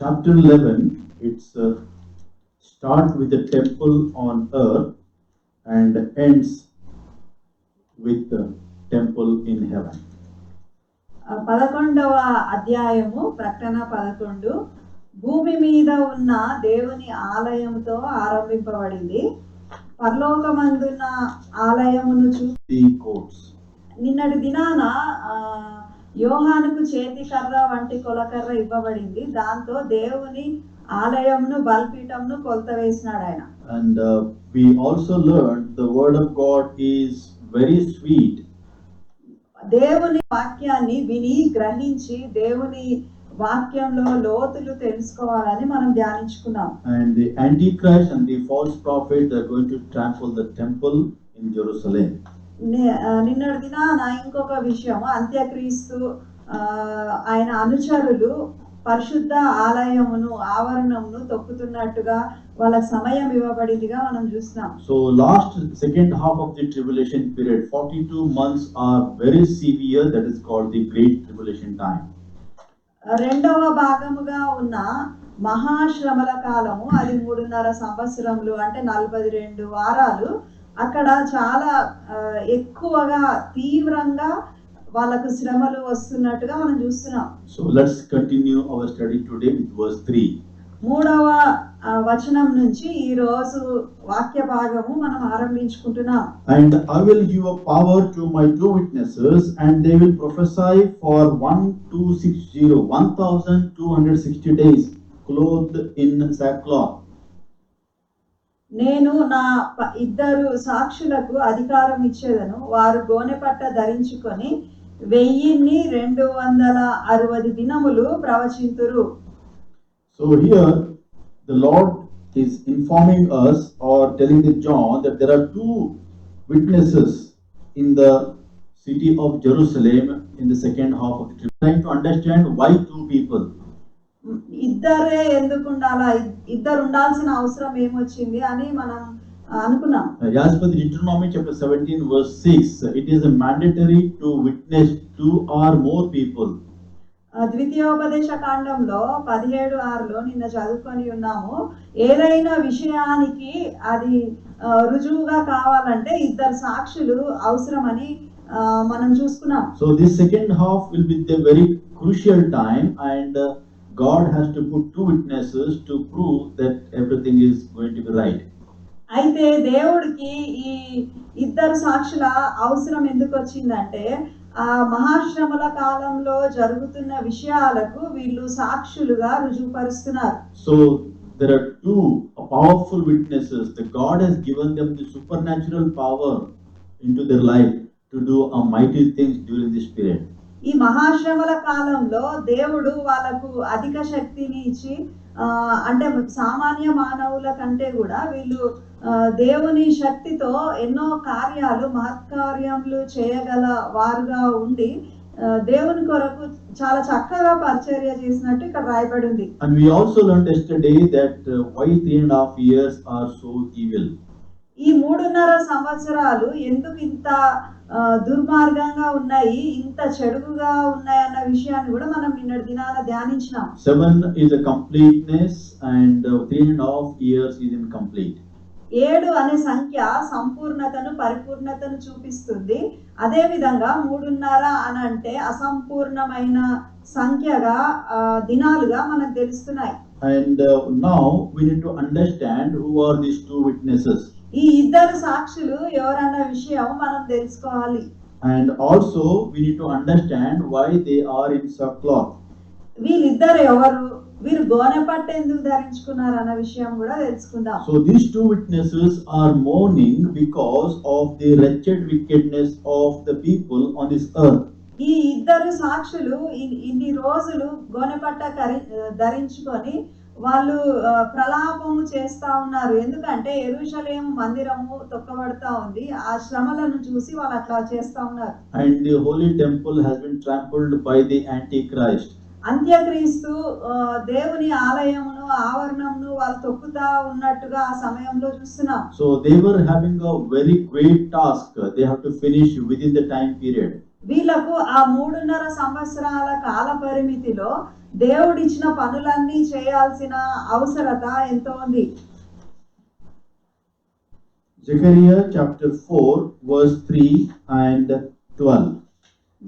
chapter 11, it's start with the temple on earth and ends with the temple in heaven. 11వ అధ్యాయము ప్రకటన 11 భూమి మీద ఉన్న దేవుని ఆలయముతో ఆరంభింపబడింది. పరలోకమందున్న ఆలయమును చూసి నిన్నటి దినాన యోహానుకు చేతికర్ర వంటి కొలకర్ర ఇవ్వబడింది. దాంతో దేవుని ఆలయమును బలిపీఠమును కొలత వేసినాడు ఆయన. And we also learned the word of God is very sweet. దేవుని వాక్యాన్ని విని గ్రహించి దేవుని వాక్యంలో లోతులు తెలుసుకోవాలని మనం ధ్యానించుకున్నాం. And the antichrist and the false prophet are going to trample the temple in Jerusalem. నిన్నటి దినాన ఇంకొక విషయం, అంత్యక్రీస్తు ఆయన అనుచరులు పరిశుద్ధ ఆలయమును ఆవరణమును తొక్కుతున్నట్టుగా వాళ్ళ సమయం ఇవ్వబడిందిగా మనం చూస్తున్నాం. So last second half of the tribulation period, 42 months are very severe, that is called the great tribulation time. రెండవ భాగముగా ఉన్న మహాశ్రమల కాలము, అది 3.5 సంవత్సరములు, అంటే 42 వారాలు. అక్కడ చాలా ఎక్కువగా తీవ్రంగా వాళ్ళకు శ్రమలు వస్తున్నట్టుగా మనం చూస్తున్నాం. So let's continue our study today with verse 3. 3వ వచనం నుంచి ఈ రోజు వాక్య భాగము మనం ఆరంభించుకుంటున్నాం. And I will give a power to my two witnesses, and they will prophesy for 1260 days, clothed in sackcloth. నేను నా 2 సాక్షులకు అధికారం ఇచ్చేదను, వారు గోనెపట్ట ధరించుకొని 1260 దినములు ప్రవచింతురు. So here the Lord is informing us or telling the John that there are two witnesses in the city of Jerusalem in the second half of the trip. Trying to understand why two people. ఇద్దరే ఎందుకు ఉండాలా, ఇద్దరు ఉండాల్సిన అవసరం ఏమొచ్చింది అని మనం అనుకున్నాం. As per the Deuteronomy chapter 17 verse 6, it is a mandatory to witness 2 or more people. ద్వితీయోపదేశ కాండంలో 17:6లో నిన్న చదువుకొని ఉన్నాము. ఏదైనా విషయానికి అది రుజువుగా కావాలంటే 2 సాక్షులు అవసరమని మనం చూసుకున్నాం. So this second half will be the very crucial time, and God has to put 2 witnesses to prove that everything is going to be right. అయితే దేవుడికి ఈ 2 సాక్షుల అవసరం ఎందుకు వచ్చిందంటే, ఆ మహాశ్రమల కాలంలో జరుగుతున్న విషయాలకు వీళ్ళు సాక్షులుగా రుజువుపరుస్తున్నారు. So there are 2 powerful witnesses. The God has given them the supernatural power into their life to do a mighty things during this period. ఈ మహాశ్రమల కాలంలో దేవుడు వాళ్ళకు అధిక శక్తిని ఇచ్చి, అంటే సామాన్య మానవుల కంటే కూడా వీళ్ళు దేవుని శక్తితో ఎన్నో కార్యాలు మహత్కార్యములు చేయగల వారుగా ఉండి దేవుని కొరకు చాలా చక్కగా పరిచర్య చేసినట్టు ఇక్కడ రాయబడి ఉంది. And we also learned yesterday that why 3.5 years are so evil. ఈ 3.5 సంవత్సరాలు ఎందుకు ఇంత దుర్మార్గంగా ఉన్నాయి, ఇంత చెడుగా ఉన్నాయి అన్న విషయాన్ని కూడా మనం నిన్నటి దినాన ధ్యానించినాం. 7 is a completeness and 3.5 years is incomplete. 7 అనే సంఖ్య సంపూర్ణతను పరిపూర్ణతను చూపిస్తుంది. అదే విధంగా 3.5 అని అంటే అసంపూర్ణమైన సంఖ్యగా దినాలుగా మనకు తెలుస్తున్నాయి. And now we need to understand who are these 2 witnesses. ఈ 2 సాక్షులు ఎవరన్న విషయం మనం తెలుసుకోవాలి. And also we need to understand why they are in sackcloth. వీళ్ళిద్దరు ఎవరు, వీరు గోనెపట్ట ఎందుకు ధరించుకున్నారు అన్న విషయం కూడా తెలుసుకుందాం. So these 2 witnesses are mourning because of the wretched wickedness of the people on this earth. ఈ 2 సాక్షులు ఇన్ని రోజులు గోనెపట్ట ధరించుకొని వాళ్ళు ప్రలాపము చేస్తా ఉన్నారు. ఎందుకంటే యెరూషలేము మందిరము తొక్కబడతా ఉంది. ఆ శ్రమలను చూసి వాళ్ళు అట్లా చేస్తా ఉన్నారు. And the holy temple has been trampled by the antichrist. అంత్యక్రీస్తు దేవుని ఆలయమును ఆవరణమును వాళ్ళు తొక్కుతా ఉన్నట్టుగా ఆ సమయంలో చూస్తున్నాం. So they were having a very great task. They have to finish within the time period. వీళ్ళకు ఆ 3.5 సంవత్సరాల కాల పరిమితిలో దేవుడిచ్చిన పనులన్నీ చేయాల్సిన అవసరత ఎంతో ఉంది. Zechariah chapter 4 verse 3 and 12.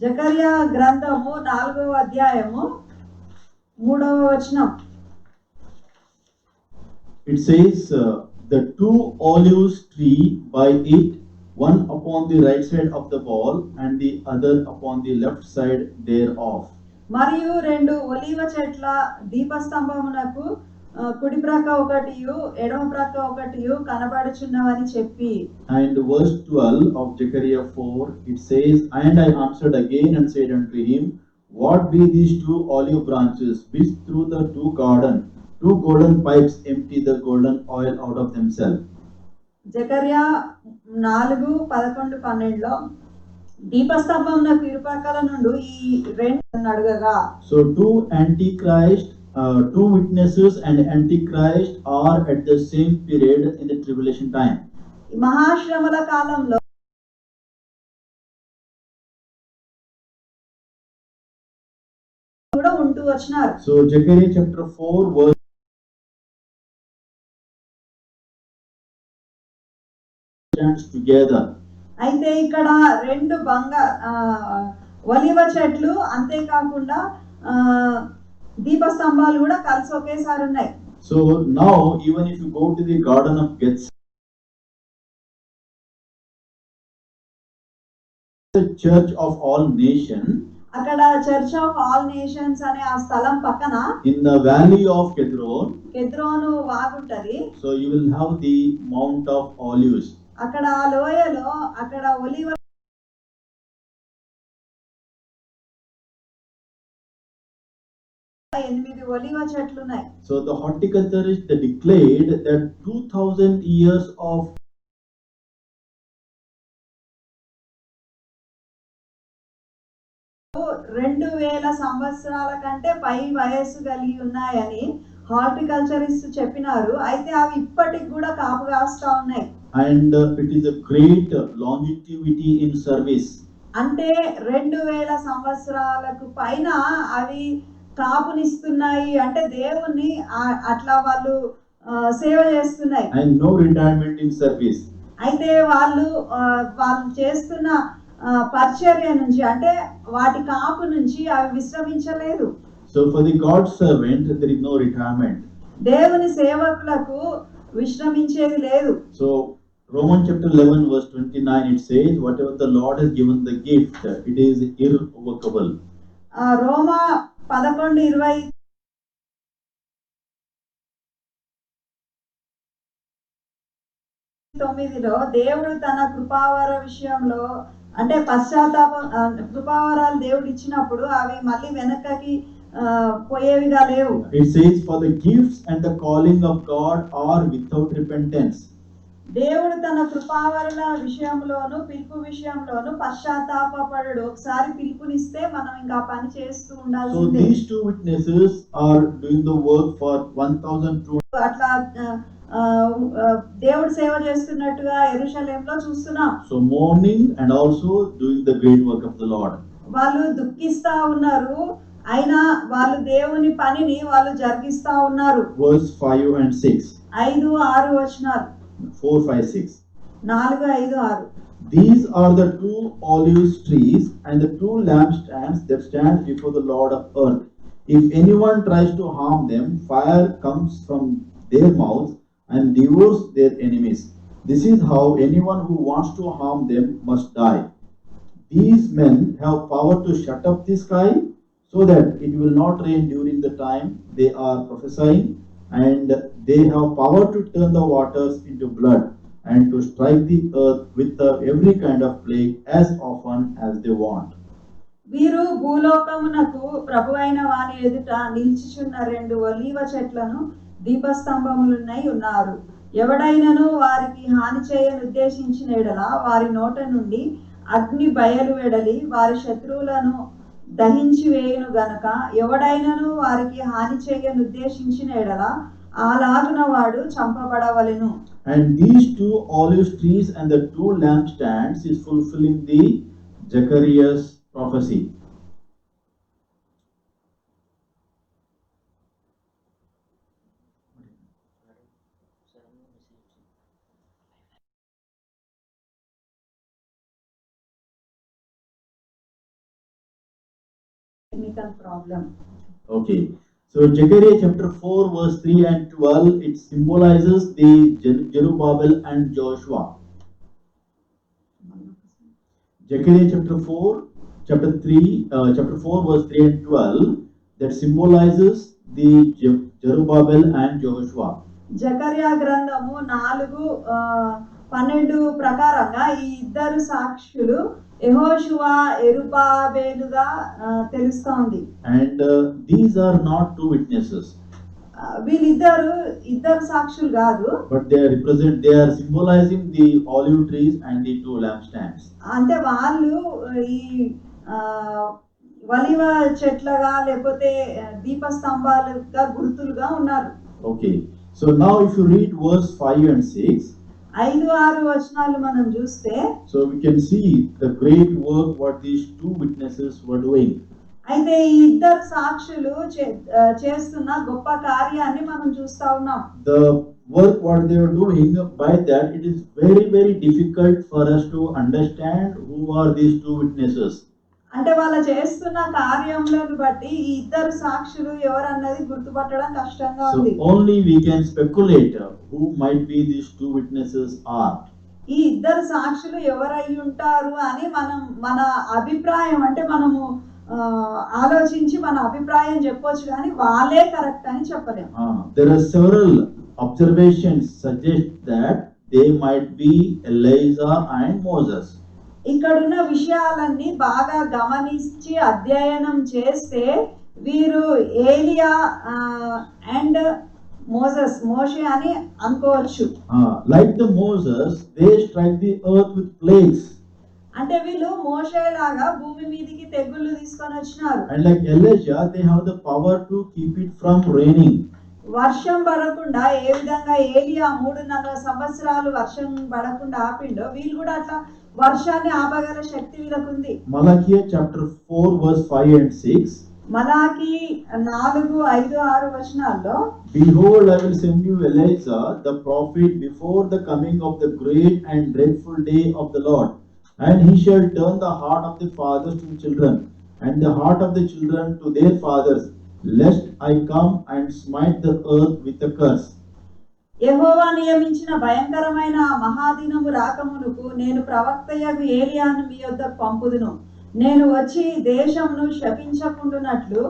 జకర్యా గ్రంథము 4వ అధ్యాయము 3వ వచనం. It says, the two olive tree by it, one upon the right side of the wall and the other upon the left side thereof. మరియు 2 ఒలీవ చెట్ల దీపస్తంభమునకు కుడి ప్రక్క ఒకటియు ఎడమ ప్రక్క ఒకటియు కనబడుచున్నవని చెప్పి. And verse 12 of Zechariah 4, it says, and I answered again and said unto him, what be these two olive branches which through the two golden pipes empty the golden oil out of themselves? జకర్యా 4:11-12లో దీపస్తంభమునకు ఇరుపక్కల నుండి ఈ రెండు అడుగగా. So two witnesses and Antichrist are at the same period in the tribulation time. మహాశ్రమల కాలంలో కూడా ఉంటూ వచ్చినారు. So Zechariah chapter 4 verse stands together. అయితే ఇక్కడ 2 ఒలివ చెట్లు అంతేకాకుండా దీపస్తంభాలు కూడా కలిసి ఒకేసారి ఉన్నాయి. So now even if you go to the garden of Gethsemane, the church of all nations, అక్కడ చర్చ్ ఆఫ్ ఆల్ నేషన్స్ అనే ఆ స్థలం పక్కన in the valley of కెద్రోను వాగుంటది. So you will have the Mount of Olives. అక్కడ ఆ లోయలో అక్కడ ఒలివ 8 ఒలివ చెట్లు ఉన్నాయి. So the horticulturists they declared that 2000 years of 2000 సంవత్సరాల కంటే పై వయస్సు కలిగి ఉన్నాయని హార్టికల్చరిస్ట్ చెప్పినారు. అయితే అవి ఇప్పటికి కూడా కాపు కాస్తా ఉన్నాయి. And it is a great longevity in service. అంటే 2000 సంవత్సరాలకు పైన అవి కాపునిస్తున్నాయి. అంటే దేవుణ్ణి అట్లా వాళ్ళు సేవ చేస్తున్నాయి. And no retirement in service. అయితే వాళ్ళు చేస్తున్న పరిచర్య నుంచి అంటే వాటి కాపు నుంచి అవి విశ్రమించలేదు. So for the God's servant there is no retirement. దేవుని సేవకులకు విశ్రమించేది లేదు. So Romans chapter 11 verse 29 it says whatever the Lord has given the gift it is irrevocable. రోమా 11:29లో దేవుడు తన కృపావర విషయంలో అంటే కృపావరాలు దేవుడు ఇచ్చినప్పుడు అవి మళ్ళీ వెనక్కి పోయేవిగా లేవు. It says for the gifts and the calling of God are without repentance. దేవుడు తన కృపావరాల విషయంలోను పిలుపు విషయంలోను పశ్చాత్తాపపడడు. ఒకసారి పిలుపునిస్తే మనం ఇంకా పని చేస్తూ ఉండాల్సిందే. So these two witnesses are doing the work for 1200. అట్లా దేవుడు సేవ చేస్తున్నట్టుగా యెరూషలేములో చూస్తున్నాం. So mourning and also doing the great work of the Lord. వాళ్ళు దుఃఖిస్తా ఉన్నారు, అయినా వాళ్ళు దేవుని పనిని వాళ్ళు జరిగిస్తా ఉన్నారు. Verse 5 and 6. 5, 6 వచనాలు. 4, 5, 6. 4, 5, 6. These are the two olive trees and the two lampstands that stand before the Lord of earth. If anyone tries to harm them, fire comes from their mouths and devours their enemies. This is how anyone who wants to harm them must die. These men have power to shut up the sky so that it will not rain during the time they are prophesying, and they have power to turn the waters into blood and to strike the earth with every kind of plague as often as they want. వీరు భూలోకమునకు ప్రభువైన వాని ఎదుట నిలిచిచున్న 2 ఒలీవ చెట్లను దీపస్తంభములున్నై ఉన్నారు. ఎవడైనను వారికి హాని చేయను ఉద్దేశించిన ఎడల వారి నోట నుండి అగ్ని బయలు వెడలి వారి శత్రువులను దహించి వేయును గనక ఎవడైనను వారికి హాని చేయను ఉద్దేశించిన ఎడల అలాగున వాడు చంపబడవలెను. And these two olive trees and the two lampstands is fulfilling the Zechariah's prophecy. Technical problem. Okay. So Zechariah chapter 4 verse 3 and 12, it symbolizes the Zerubbabel and Joshua. Zechariah chapter 4 verse 3 and 12, that symbolizes the Zerubbabel and Joshua. జకర్యా గ్రంథము 4:12 ప్రకారంగా ఈ ఇద్దరు సాక్షులు యెహోషువ యెరుబాబేలుగా తెలుస్తోంది. And these are not two witnesses. ఇద్దరు సాక్షులు కాదు, but they are symbolizing the olive trees and the two lampstands. అంటే వాళ్ళు ఈ ఒలివ చెట్లుగా లేకపోతే దీపస్తంభాలుగా గుర్తులుగా ఉన్నారు. Okay, so now if you read verse 5 and 6, 5-6 వచనాలు మనం చూస్తే, so we can see the great work what these two witnesses were doing. అయితే ఈ ఇద్దరు సాక్షులు చేస్తున్న గొప్ప కార్యాన్ని మనం చూస్తా ఉన్నాం. The work what they are doing, by that it is very very difficult for us to understand who are these two witnesses. అంటే వాళ్ళు చేస్తున్న కార్యములను బట్టి ఈ ఇద్దరు సాక్షులు ఎవరన్నది గుర్తుపట్టడం కష్టంగా ఉంది. So only we can speculate who might be these two witnesses are. ఈ ఇద్దరు సాక్షులు ఎవరై ఉంటారు అని మన అభిప్రాయం, అంటే మనము ఆలోచించి మన అభిప్రాయం చెప్పొచ్చు, కానీ వాళ్ళే కరెక్ట్ అని చెప్పలేము. There are several observations suggest that they might be Elijah and Moses. ఇక్కడున్న విషయాలన్నీ బాగా గమనించి అధ్యయనం చేస్తే వీరు ఏలియా అండ్ మోషే అని అనుకోవచ్చు. Like the Moses, they strike the earth with plagues. అంటే వీళ్ళు మోషేలాగా భూమి మీదకి తెగుళ్ళు తీసుకొని వచ్చినారు. And like Elijah, they have the power to keep it from raining. వర్షం పడకుండా ఏ విధంగా ఏలియా 3.5 సంవత్సరాలు వర్షం పడకుండా ఆపిండో, వీళ్ళు కూడా అట్లా వర్షాన్ని ఆపగల శక్తి వీళ్ళకుంది. Malachi chapter 4 verse 5 and 6. మలాకి 4:5-6 వచనాల్లో, Behold, I will send you Elijah the prophet before the coming of the great and dreadful day of the Lord. And he shall turn the heart of the fathers to the children, and the heart of the children to their fathers, lest I come and smite the earth with a curse. యెహోవా నియమించిన భయంకరమైన మహాదినము రాకమునుకు నేను ప్రవక్తయగు ఏలియాను మీ యొద్దకు పంపుదును. నేను వచ్చి దేశమును శపించకుండునట్లు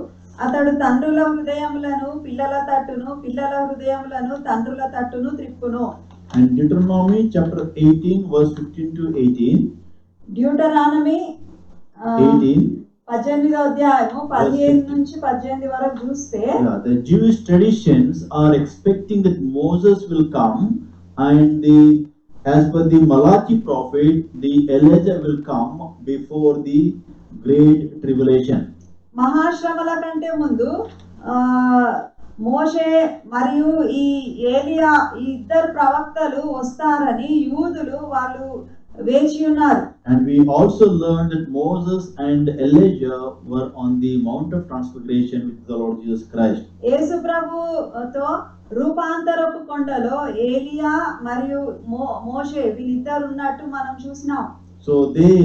అతడు తండ్రుల హృదయములను పిల్లల తట్టును, పిల్లల హృదయములను తండ్రుల తట్టును త్రిప్పును. And Deuteronomy chapter 18 verse 15 to 18. Deuteronomy 18. 18వ అధ్యాయము 15 నుంచి 18 వరకు చూస్తే, The Jewish traditions are expecting that Moses will come, and as per the Malachi prophet, the Elijah will come before the great tribulation. మహాశ్రమల కంటే ముందు మోషే మరియు ఈ ఏలియా ఈ ఇద్దరు ప్రవక్తలు వస్తారని యూదులు వాళ్ళు వేచి ఉన్నారు. And we also learned that Moses and Elijah were on the Mount of Transfiguration with the Lord Jesus Christ. యేసు ప్రభుతో రూపాంతరపు కొండలో ఏలియా మరియు మోషే వీళ్ళిద్దరు ఉన్నట్టు మనం చూసినాం. So they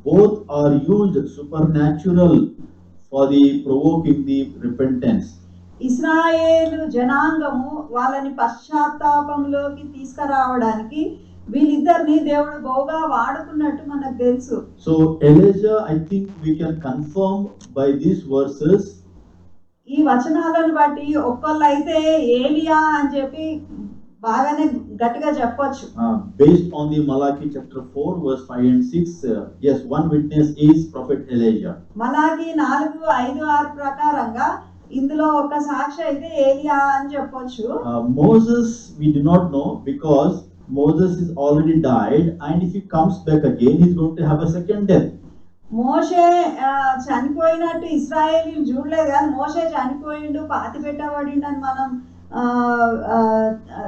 both are used supernatural for the provoking the repentance. ఇశ్రాయేలు జనాంగము వాళ్ళని పశ్చాత్తాపంలోకి తీసుకురావడానికి వీళ్ళిద్దరిని దేవుడు బహుగా వాడుకున్నట్టు మనకు తెలుసు. So Elijah, I think we can confirm by these verses. ఈ వచనాలను బట్టి ఒక్కళ్ళైతే ఏలియా అని చెప్పి బాగానే గట్టిగా చెప్పొచ్చు. Based on the Malachi chapter 4 verse 5 and 6, yes, one witness is prophet Elijah. మలాకి 4:5-6 ప్రకారంగా ఇందులో ఒక సాక్షి అయితే ఏలియా అని చెప్పొచ్చు. Moses we do not know, because Moses is already died, and if he comes back again, he is going to have a second death. మోషే చనిపోయినట్టు ఇశ్రాయేలీలు చూడలేదు, కానీ మోషే చనిపోయిండు, పాతి పెట్టబడిండు అని మనం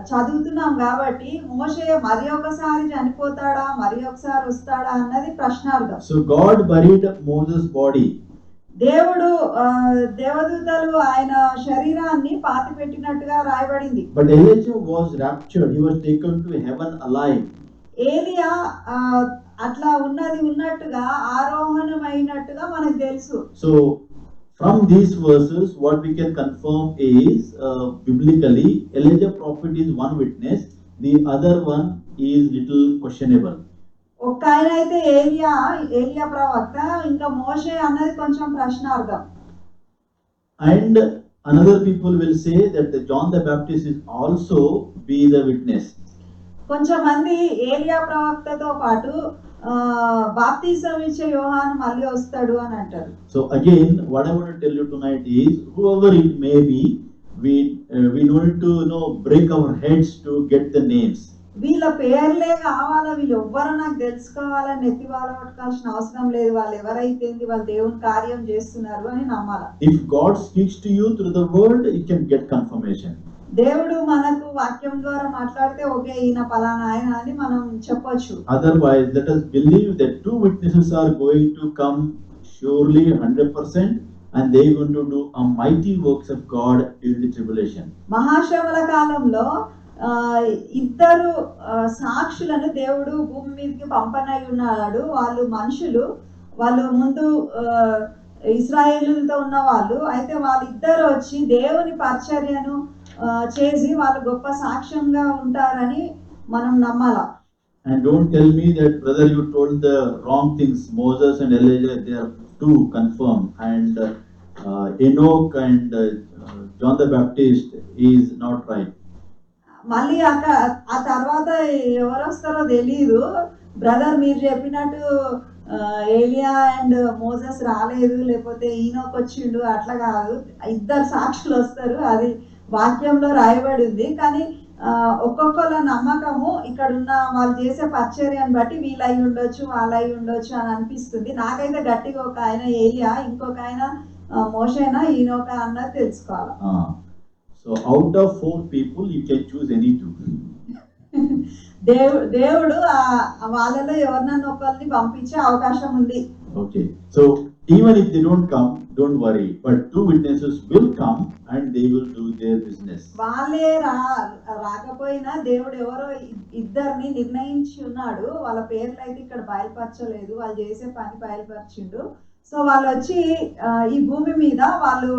చదువుతున్నాం. కాబట్టి మోషే మరి ఒకసారి చనిపోతాడా, మరి ఒకసారి వస్తాడా అన్నది ప్రశ్నార్థం. So God buried Moses' body. దేవుడు దేవదూతలు ఆయన శరీరాన్ని పాతి పెట్టినట్టుగా రాయబడింది. But Elijah was raptured. He was taken to heaven alive. ఏలియా అట్లా ఉన్నట్టుగా ఆరోహణమైనట్టుగా మనకు తెలుసు. So From these verses, what we can confirm is biblically, Elijah prophet is one witness, the other one is little questionable. ఒక్క ఆయన అయితే ఏలియా ప్రవక్త, ఇంకా మోషే అన్నది కొంచెం ప్రశ్నార్థం. And another people will say that the John the Baptist is also be the witness. కొంచెం మంది ఏలియా ప్రవక్తతో పాటు బాప్తిజం ఇచ్చే యోహాను మళ్ళీ వస్తాడు అని అంటారు. So again, what I want to tell you tonight is, whoever it may be, we don't need to break our heads to get the names. వీళ్ళ పేర్లే కావాలా, వీళ్ళు ఎవ్వరో నాకు తెలుసుకోవాలని నెత్తి వాళ్ళ పట్టుకోవాల్సిన అవసరం లేదు. వాళ్ళు ఎవరైతే వాళ్ళు దేవుని కార్యం చేస్తున్నారు అని నమ్మాల. If God speaks to you through the word, you can get confirmation. దేవుడు మనకు వాక్యం ద్వారా మాట్లాడితే ఓకే ఈయన పలానా ఆయన అని మనం చెప్పొచ్చు. Otherwise, let us believe that two witnesses are going to come surely 100%, and they are going to do a mighty works of God during the tribulation. మహాశ్రమల కాలంలో ఇద్దరు సాక్షులను దేవుడు భూమి మీదకి పంపనై ఉన్నాడు. వాళ్ళు మనుషులు, వాళ్ళు ముందు ఇశ్రాయేలులతో ఉన్న వాళ్ళు. అయితే వాళ్ళిద్దరు వచ్చి దేవుని పరిచర్యను చేసి వాళ్ళు గొప్ప సాక్ష్యంగా ఉంటారని మనం నమ్మాల. And don't tell me that, brother, you told the wrong things. Moses and Elijah, they are two confirmed, and Enoch and John the Baptist is not right. మళ్ళీ ఆ తర్వాత ఎవరు వస్తారో తెలియదు. బ్రదర్ మీరు చెప్పినట్టు ఏలియా అండ్ మోసెస్ రాలేదు, లేకపోతే ఈనోక్ వచ్చిండు, అట్లా కాదు. ఇద్దరు సాక్షులు వస్తారు, అది వాక్యంలో రాయబడి ఉంది. కానీ ఒక్కొక్కళ్ళ నమ్మకము ఇక్కడున్న వాళ్ళు చేసే పరిచర్యను బట్టి వీళ్ళై ఉండొచ్చు, వాళ్ళై ఉండొచ్చు అని అనిపిస్తుంది. నాకైతే గట్టిగా ఒక ఆయన ఏలియా, ఇంకొక ఆయన మోషేనా ఈనోక అన్నది తెలుసుకోవాలి. So out of 4 people, you can choose any 2. దేవుడు వాళ్ళలో ఎవరినన్నా ఒకరిని పంపించే అవకాశం ఉంది. Okay, so even if they don't come, don't worry, but 2 witnesses will come and they will do their business. వాళ్ళే రాకపోయినా దేవుడు ఎవరో ఇద్దరిని నిర్ణయించి ఉన్నాడు. వాళ్ళ పేర్లు అయితే ఇక్కడ బయలుపరచలేదు, వాళ్ళు చేసే పని బయలుపరిచిండు. సో వాళ్ళు వచ్చి ఈ భూమి మీద వాళ్ళు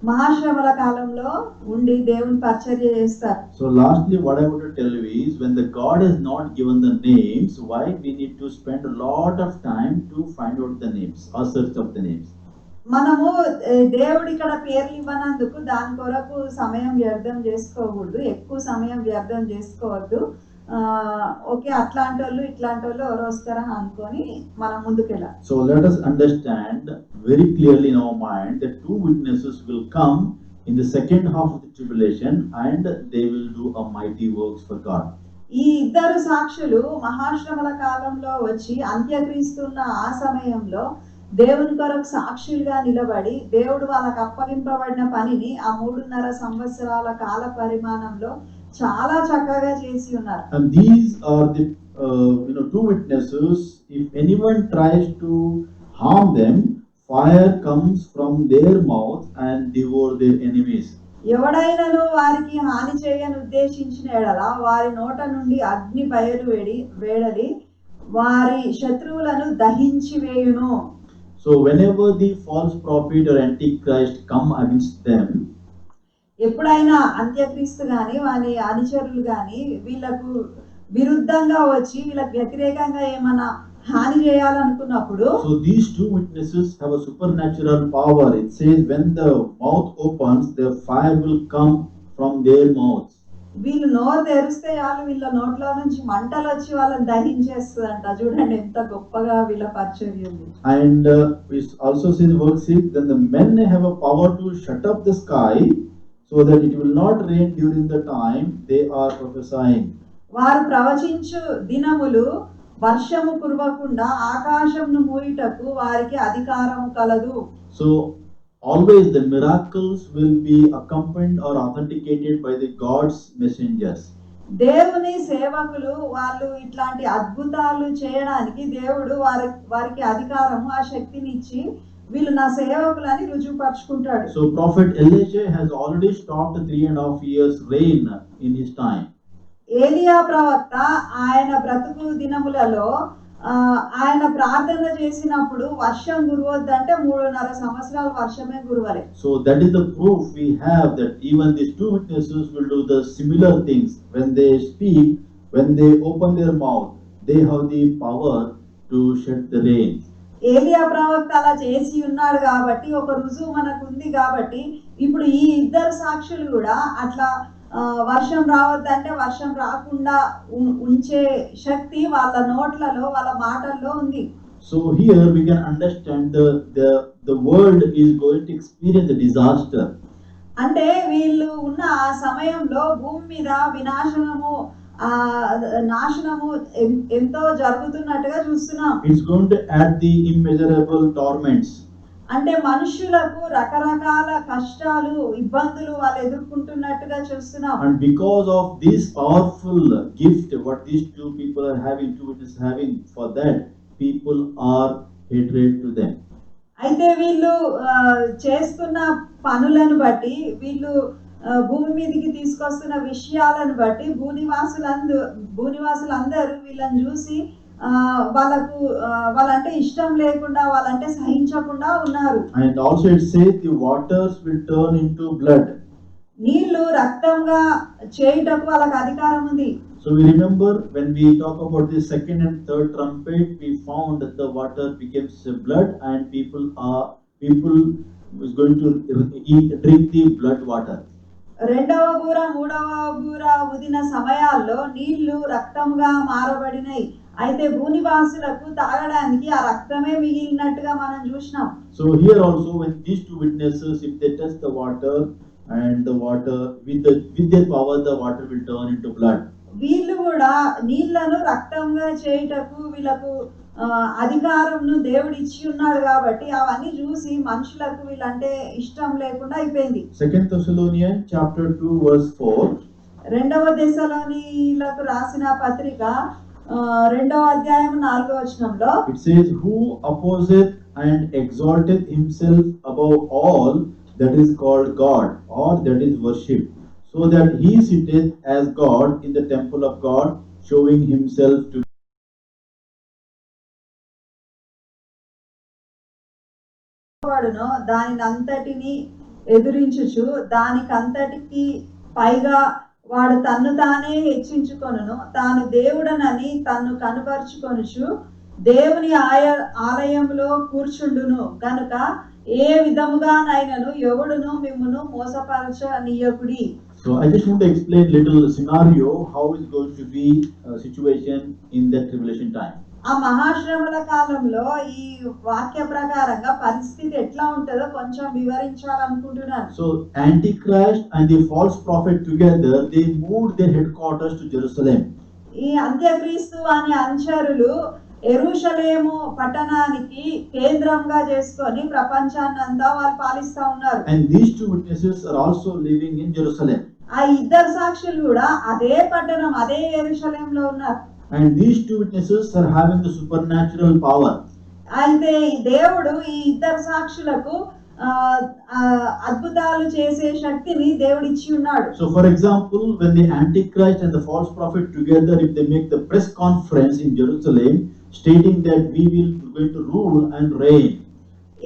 మహాశ్రమల కాలంలో ఉండి దేవుని పరిచర్య చేస్తారు. So lastly, what I want to tell you is, when the God has not given the names, why we need to spend a lot of time to find out the names or search of the names. మనము దేవుడు ఇక్కడ పేర్లు ఇవ్వనందుకు దాని కొరకు సమయం వ్యర్థం చేసుకోకూడదు, ఎక్కువ సమయం వ్యర్థం చేసుకోవద్దు. ఓకే అట్లాంటి వాళ్ళు ఇట్లాంటి వాళ్ళు ఎవరు వస్తారని అనుకొని మనం ముందుకెళ్ళాలి. So let us understand very clearly in our mind that 2 witnesses will come in the second half of the tribulation, and they will do a mighty works for God. ఈ ఇద్దరు సాక్షులు మహాశ్రమల కాలంలో వచ్చి అంత్యక్రీస్తున్న ఆ సమయంలో దేవుని కొరకు సాక్షులుగా నిలబడి దేవుడు వాళ్ళకు అప్పగింపబడిన పనిని ఆ 3.5 సంవత్సరాల కాల పరిమాణంలో చాలా చక్కగా చేసి ఉన్నారు. And these are the 2 witnesses. If anyone tries to harm them, fire comes from their mouth and devour their enemies. ఎవడైనాను వారికి హాని చేయని ఉద్దేశించిన ఎడల వారి నోట నుండి అగ్ని వేడలి వారి శత్రువులను దహించి వేయును. So whenever the false prophet or antichrist come against them, ఎప్పుడైనా అంత్యక్రీస్తు గాని వాని అనుచరులు గాని వీళ్ళకు విరుద్ధంగా వచ్చి వీళ్ళకి వ్యతిరేకంగా ఏమన్నా హాని చేయాలనుకున్నప్పుడు, so these 2 witnesses have a supernatural power. It says when the mouth opens, the fire will come from their mouths. వీళ్ళు నోరు తెరిస్తే చాలు వీళ్ళ నోట్లో నుంచి మంటలు వచ్చి వాళ్ళని దహించేస్తుందంట. చూడండి ఎంత గొప్పగా వీళ్ళ పరిచర్య ఉంది. And it also says verse 6, then the men have a power to shut up the sky so that it will not rain during the time they are prophesying. వారు ప్రవచించు దినములు వర్షము కురవకుండా ఆకాశమును మూయుటకు వారికి అధికారము కలదు. So always the miracles will be accompanied or authenticated by the God's messengers. దేవుని సేవకులు వాళ్ళు ఇట్లాంటి అద్భుతాలు చేయడానికి దేవుడు వారికి అధికారము ఆ శక్తిని ఇచ్చి వీళ్ళు నా సేవకులని రుజువుపరుచుకుంటాడు. So prophet Elijah has already stopped 3.5 years rain in his time. ఏలియా ప్రవక్త ఆయన బ్రతుకు దినములలో ఆయన ప్రార్థన చేసినప్పుడు వర్షం కురవద్దంటే 3.5 సంవత్సరాలు వర్షమే కురవలే. So that is the proof we have that even these two witnesses will do the similar things. When they speak, when they open their mouth, they have the power to shed the rain. ఏలియా ప్రవక్త అలా చేసి ఉన్నాడు కాబట్టి ఒక రుజువు మనకు ఉంది కాబట్టి ఇప్పుడు ఈ ఇద్దరు సాక్షులు కూడా అట్లా వర్షం రావద్దంటే వర్షం రాకుండా ఉంచే శక్తి వాళ్ళ నోట్లలో వాళ్ళ మాటల్లో ఉంది. So here we can understand the world is going to experience a disaster. అంటే వీళ్ళు ఉన్న ఆ సమయంలో భూమి మీద వినాశనము నాశనము ఎంతో జరుగుతున్నట్టుగా చూస్తున్నాం. It's going to add the immeasurable torments. అంటే మనుషులకు రకరకాల కష్టాలు ఇబ్బందులు వాళ్ళు ఎదుర్కొంటున్నట్టుగా చూస్తున్నాం. And because of this powerful gift what these two people are having, two witnesses having, for that people are hatred to them. అయితే వీళ్ళు చేస్తున్న పనులను బట్టి వీళ్ళు భూమి మీదకి తీసుకొస్తున్న విషయాలను బట్టి భూనివాసులందరూ వీళ్ళని చూసి వాళ్ళంటే ఇష్టం లేకుండా వాళ్ళంటే సహించకుండా ఉన్నారు. And also it says the waters will turn into blood. నీళ్లు రక్తంగా చేయుటకు వాళ్ళకి అధికారం ఉంది. So we remember when we talk about the second and third trumpet, we found that the water becomes blood and people is going to drink the blood water. రెండవ బూర మూడవ బూర ఉదిన సమయాల్లో నీళ్లు రక్తంగా మారబడినాయి. అయితే భూనివాసులకు తాగడానికి ఆ రక్తమే మిగిలినట్టుగా మనం చూసినాం. So here also when these two witnesses, if they touch the water and the water with their power, the water will turn into blood. వీళ్ళు కూడా నీళ్లను రక్తంగా చేయుటకు వీళ్ళకు అధికారంను దేవుడు ఇచ్చి ఉన్నాడు కాబట్టి అవన్నీ చూసి మనుషులకు వీళ్ళంటే ఇష్టం లేకుండా అయిపోయింది. 2 Thessalonians chapter 2 verse 4. రెండవ దెస్సలోనీయులకు రాసిన పత్రిక 2వ అధ్యాయం 4వ వచనంలో It says, who opposeth and exalteth himself above all that is called God or that is worshipped, so that he sitteth as God in the temple of God, showing himself to వాడును దానిని అంతటిని ఎదురించుచు దానికంతటికి పైగా వాడు తన్ను తానే హెచ్చించుకొనును, తాను దేవుడనని తన్ను కనుపరుచుకొనుచు దేవుని ఆలయంలో కూర్చుండును కనుక ఏ విధముగానైనను ఎవడును మిమ్మును మోసపరచనీయకుడి. So I just want to explain little scenario how is going to be a situation in that tribulation time. ఆ మహాశ్రమల కాలంలో ఈ వాక్య ప్రకారంగా పరిస్థితి ఎట్లా ఉంటుందో కొంచెం వివరించాలనుకుంటున్నాను. So Antichrist and the false prophet together, they moved their headquarters to Jerusalem. ఈ అంత్యక్రీస్తు అనే అనుచరులు యెరూషలేము పట్టణానికి కేంద్రంగా చేసుకొని ప్రపంచాన్నంతా వాళ్ళు పాలిస్తా ఉన్నారు. And these two witnesses are also living in Jerusalem. ఆ ఇద్దరు సాక్షులు కూడా అదే పట్టణం అదే యెరూషలేంలో ఉన్నారు. And these two witnesses are having the supernatural power. అయితే దేవుడు ఈ ఇద్దరు సాక్షులకు అద్భుతాలు చేసే శక్తిని దేవుడు ఇచ్చి ఉన్నాడు. So for example, when the Antichrist and the false prophet together, if they make the press conference in Jerusalem stating that we will going to rule and reign.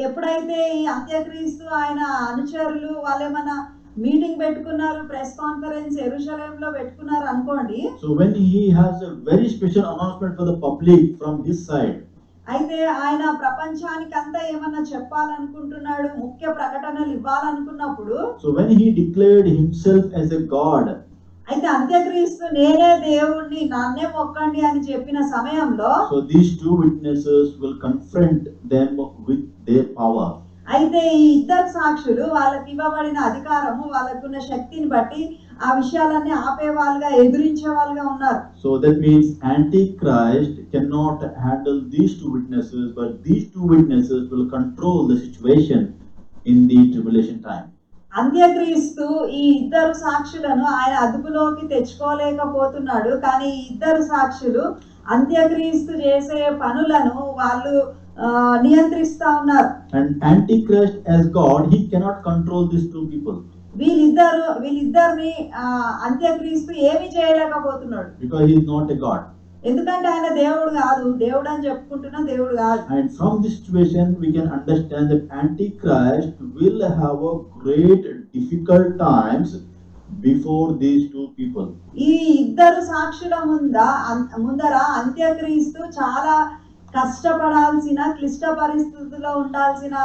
ఎప్పుడైతే ఈ అంత్యక్రీస్తు ఆయన అనుచరులు వాళ్ళేమన్నా మీటింగ్ పెట్టుకున్నారు, ప్రెస్ కాన్ఫరెన్స్ యెరూషలేంలో పెట్టుకున్నారు అనుకోండి. So when he has a very special announcement for the public from his side. అయితే ఆయన ప్రపంచానికి అంతా ఏమన్నా చెప్పాలనుకుంటున్నాడు, ముఖ్య ప్రకటనలు ఇవ్వాలనుకున్నప్పుడు. So when he declared himself as a god. అయితే అంత్యక్రీస్తు నేనే దేవుణ్ణి నన్నే మొక్కండి అని చెప్పిన సమయంలో. So these two witnesses will confront them with their power. అయితే ఈ ఇద్దరు సాక్షులు వాళ్ళకి ఇవ్వబడిన అధికారము వాళ్ళకున్న శక్తిని బట్టి ఆ విషయాలన్నీ ఆపేవాళ్ళుగా ఎదిరించే వాళ్ళుగా ఉన్నారు. So that means Antichrist cannot handle these two witnesses, but these two witnesses will control the situation in the tribulation time. అంత్యక్రీస్తు ఈ ఇద్దరు సాక్షులను ఆయన అదుపులోకి తెచ్చుకోలేకపోతున్నాడు, కానీ ఈ ఇద్దరు సాక్షులు అంత్యక్రీస్తు చేసే పనులను వాళ్ళు నియంత్రిస్తా ఉన్నారు. And Antichrist as God, he cannot control these two people. వీళ్ళిద్దరిని అంత్యక్రీస్తు ఏమీ చేయలేకపోతున్నాడు. Because he is not a God. ఎందుకంటే ఆయన దేవుడు కాదు, దేవుడు అని చెప్పుకుంటున్న దేవుడు కాదు. And from this situation, we can understand that Antichrist will have a great difficult times before these two people. ఈ ఇద్దరు సాక్షుల ముందర అంత్యక్రీస్తు చాలా కష్టపడాల్సిన క్లిష్ట పరిస్థితుల్లో ఉండాల్సిన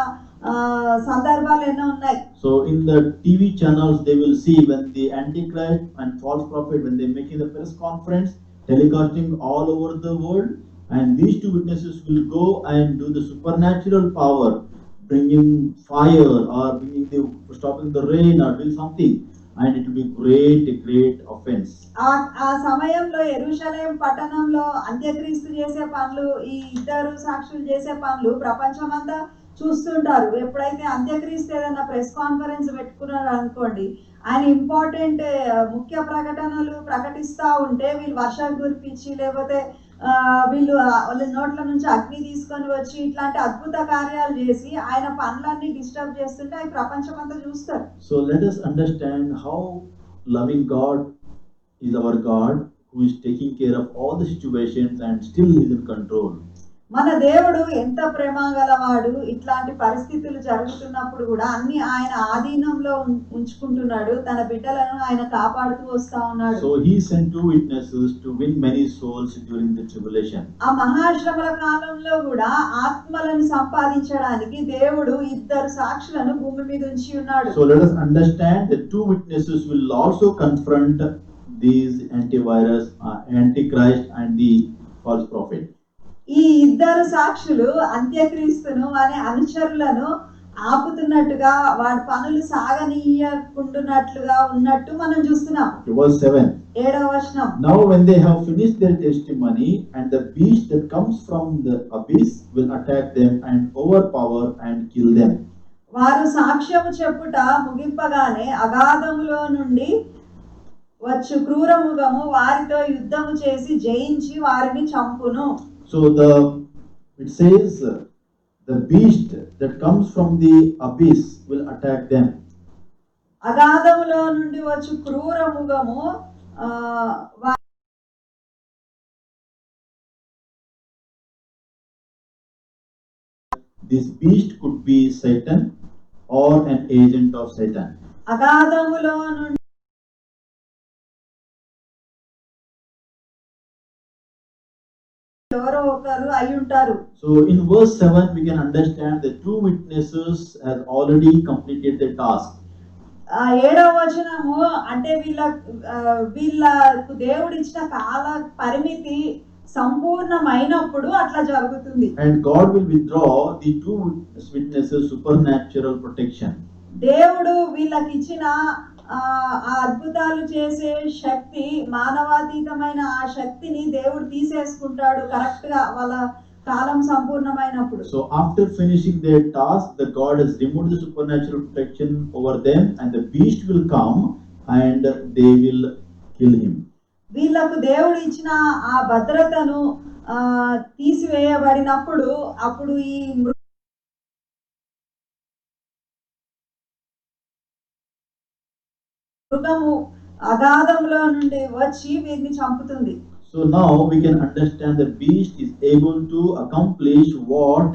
సందర్భాలు ఎన్నో ఉన్నాయి. So in the TV channels, they will see when the Antichrist and false prophet, when they making the press conference, telecasting all over the world, and these two witnesses will go and do the supernatural power, bringing fire or bringing the stopping the rain or doing something, and it will be great offense. ఆ సమయంలో యెరూషలేం పట్టణంలో అంత్యక్రీస్తు చేసే పనులు, ఈ ఇద్దరు సాక్షులు చేసే పనులు ప్రపంచమంతా చూస్తుంటారు. ఎప్పుడైతే అంత్యక్రీస్తు ఏదైనా ప్రెస్ కాన్ఫరెన్స్ పెట్టుకున్నారు అనుకోండి, ఆయన ఇంపార్టెంట్ ముఖ్య ప్రకటనలు ప్రకటిస్తూ ఉంటే వీళ్ళు వర్షాలు కురిపించి, లేకపోతే వీళ్ళు వాళ్ళ నోట్ల నుంచి అగ్ని తీసుకొని వచ్చి ఇట్లాంటి అద్భుత కార్యాలు చేసి ఆయన పనులన్నీ డిస్టర్బ్ చేస్తుంటే అవి ప్రపంచం అంతా చూస్తారు. So let us understand how loving God is our God, who is taking care of all the situations and still is in control. మన దేవుడు ఎంత ప్రేమ గలవాడు, ఇట్లాంటి పరిస్థితులు జరుగుతున్నప్పుడు కూడా అన్ని ఆయన ఆధీనంలో ఉంచుకుంటున్నాడు, తన బిడ్డలను ఆయన కాపాడుతూ వస్తా ఉన్నాడు. So he sent two witnesses to win many souls during the tribulation. ఆ మహాశ్రమల కాలంలో కూడా ఆత్మలను సంపాదించడానికి దేవుడు ఇద్దరు సాక్షులను భూమి మీద ఉంచి ఉన్నాడు. So let us understand that two witnesses will also confront these antivirus, Antichrist and the false prophet. ఈ ఇద్దరు సాక్షులు అంత్యక్రీస్తును అనే అనుచరులను ఆపుతున్నట్టుగా, వాడి పనులు సాగనీయకుండునట్లుగా ఉన్నట్టు మనం చూస్తున్నాం. Verse 7. 7వ వచనం. Now when they have finished their testimony, and the beast that comes from the abyss will attack them and overpower and kill them. వారు సాక్ష్యము చెప్పుట ముగింపగానే అగాధములో నుండి వచ్చు క్రూరముగము వారితో యుద్ధము చేసి జయించి వారిని చంపును. So it says the beast that comes from the abyss will attack them. అగాధములో నుండి వచ్చు క్రూరముగము This beast could be Satan or an agent of Satan. అగాధములో నుండి ఎవరో ఒకరు అయి ఉంటారు. So in verse 7 we can understand the two witnesses has already completed the task. 7వ వచనము అంటే వీళ్ళకు దేవుడు ఇచ్చిన కాల పరిమితి సంపూర్ణమైనప్పుడు అట్లా జరుగుతుంది. And God will withdraw the two witnesses supernatural protection. దేవుడు వీళ్ళకి ఇచ్చిన ఆ అద్భుతాలు చేసే శక్తి, మానవాతీతమైన ఆ శక్తిని దేవుడు తీసేసుకుంటాడు కరెక్ట్ గా వాళ్ళ కాలం సంపూర్ణమైనప్పుడు. So after finishing their task, the God has removed the supernatural protection over them, and the beast will come and they will kill him. వీళ్ళకు దేవుడు ఇచ్చిన ఆ భద్రతను తీసివేయబడినప్పుడు అప్పుడు ఈ మృగము అగాధంలో నుండి వచ్చి వీరిని చంపుతుంది. So now we can understand the beast is able to accomplish what